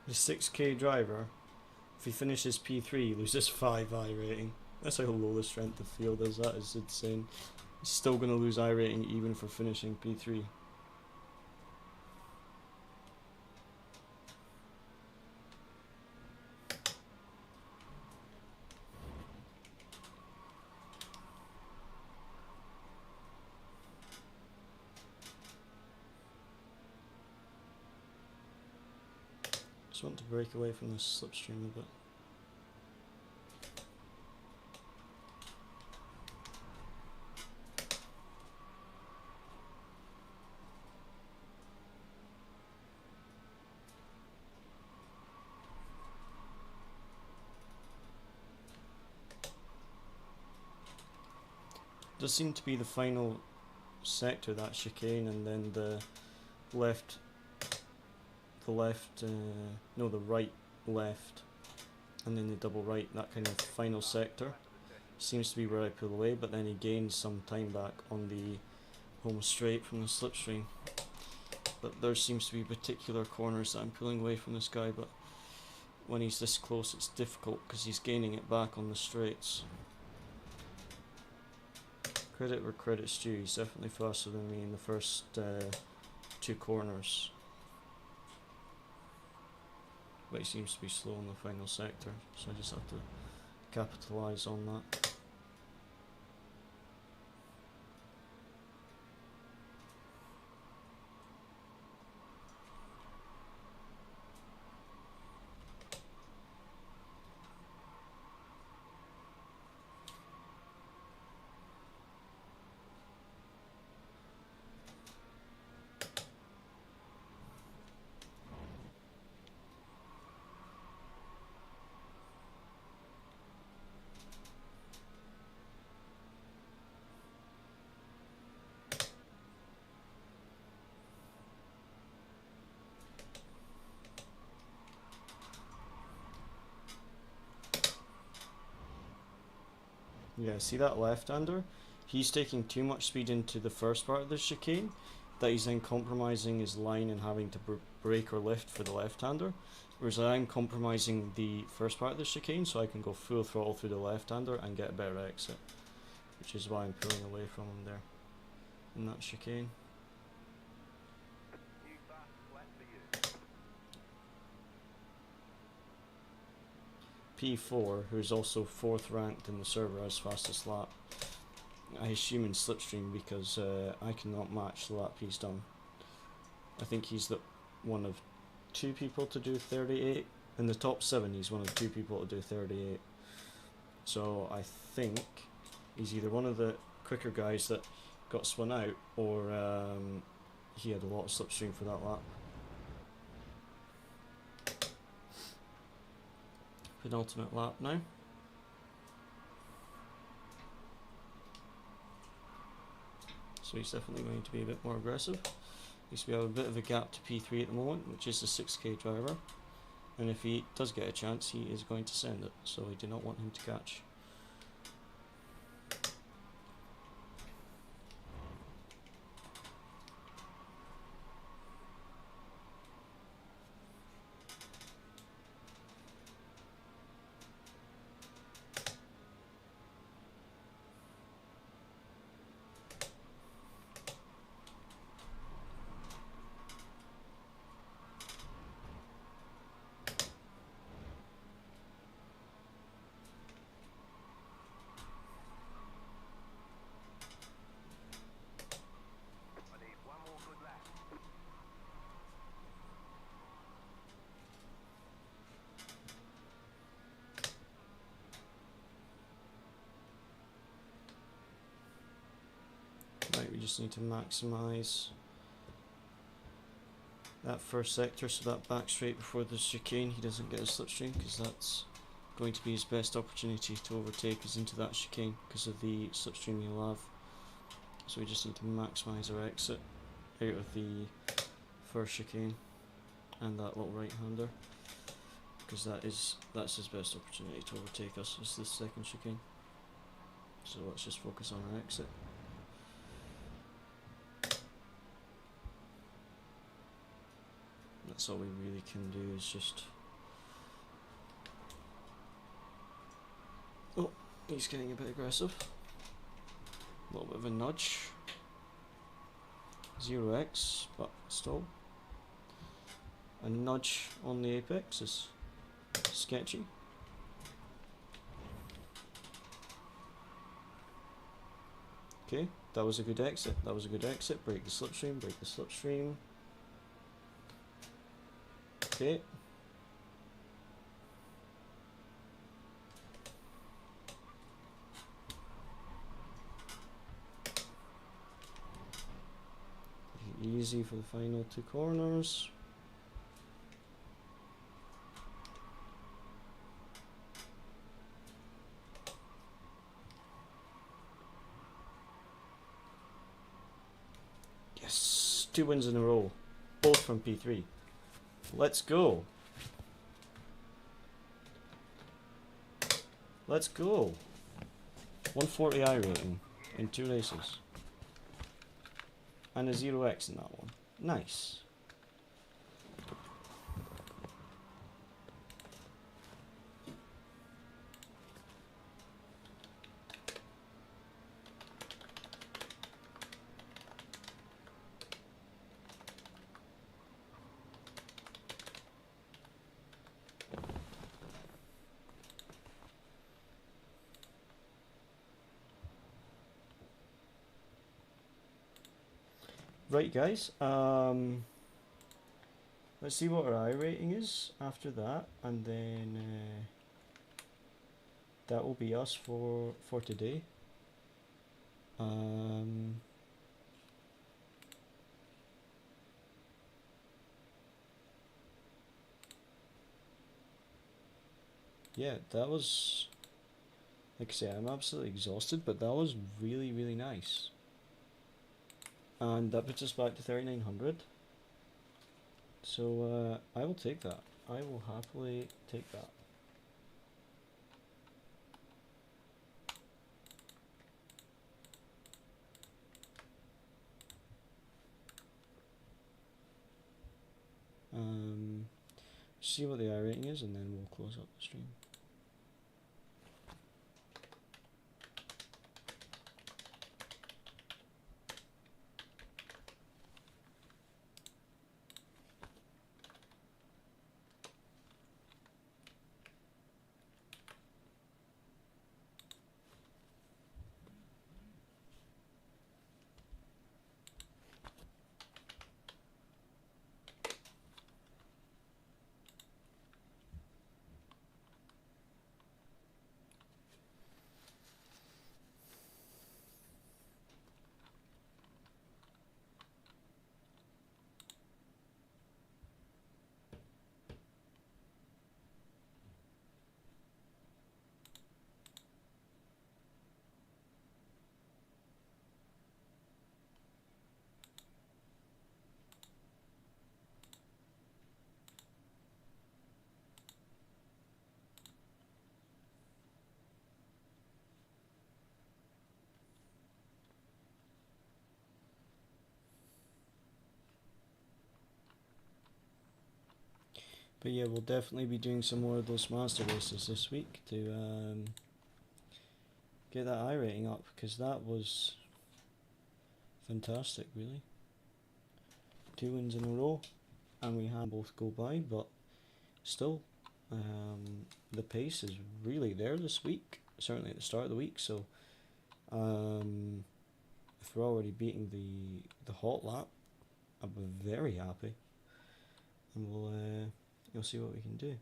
Speaker 1: The 6k driver, if he finishes P3, he loses 5 I rating. That's how low the strength of field is. That is insane. He's still going to lose I rating even for finishing P3. Just want to break away from this slipstream a bit. Does seem to be the final sector, that chicane, and then the left, no, the right left, and then the double right, that kind of final sector seems to be where I pull away, but then he gains some time back on the home straight from the slipstream. But there seems to be particular corners that I'm pulling away from this guy, but when he's this close it's difficult because he's gaining it back on the straights. Credit where credit's due, he's definitely faster than me in the first 2 corners. But he seems to be slow in the final sector, so I just have to capitalise on that. Yeah, see that left-hander? He's taking too much speed into the first part of the chicane, that he's then compromising his line and having to brake or lift for the left-hander, whereas I'm compromising the first part of the chicane so I can go full throttle through the left-hander and get a better exit, which is why I'm pulling away from him there in that chicane.
Speaker 2: New fast flat for you.
Speaker 1: P4, who's also 4th ranked in the server as fastest lap. I assume in slipstream because I cannot match the lap he's done. I think he's the one of 2 people to do 38. In the top 7 he's one of 2 people to do 38. So I think he's either one of the quicker guys that got spun out, or he had a lot of slipstream for that lap. Penultimate lap now. So he's definitely going to be a bit more aggressive. We have a bit of a gap to P3 at the moment, which is the 6k driver. And if he does get a chance, he is going to send it. So I do not want him to catch.
Speaker 2: I need one more good lap.
Speaker 1: Right, we just need to maximise that first sector, so that back straight before the chicane he doesn't get a slipstream, because that's going to be his best opportunity to overtake us into that chicane because of the slipstream he'll have. So we just need to maximise our exit out of the first chicane and that little right hander, because that's his best opportunity to overtake us, is this second chicane. So let's just focus on our exit. That's all we really can do, is just... Oh, he's getting a bit aggressive. A little bit of a nudge. 0x, but still. A nudge on the apex is sketchy. Okay, that was a good exit. That was a good exit. Break the slipstream, break the slipstream. Okay. Easy for the final two corners. Yes, 2 wins in a row, both from P3. Let's go. Let's go. 140 Irating in 2 races. And a 0x in that one. Nice. Right, guys, let's see what our I rating is after that, and then that will be us for today. Yeah, that was, like I say, I'm absolutely exhausted, but that was really, really nice. And that puts us back to 3900. So I will take that. I will happily take that. See what the I rating is, and then we'll close up the stream. But yeah, we'll definitely be doing some more of those master races this week to get that I rating up, because that was fantastic, really. 2 wins in a row, and we had both go by, but still, the pace is really there this week, certainly at the start of the week. So if we're already beating the hot lap, I'm very happy, and you'll see what we can do.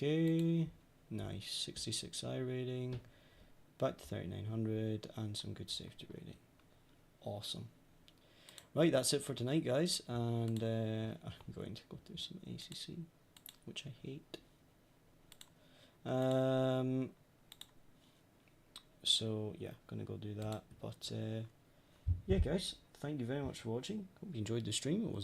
Speaker 1: Okay, nice. 66 I rating, back to 3900, and some good safety rating. Awesome. Right, that's it for tonight, guys, and I'm going to go through some ACC, which I hate. So yeah, gonna go do that. But yeah, guys, thank you very much for watching. Hope you enjoyed the stream. It was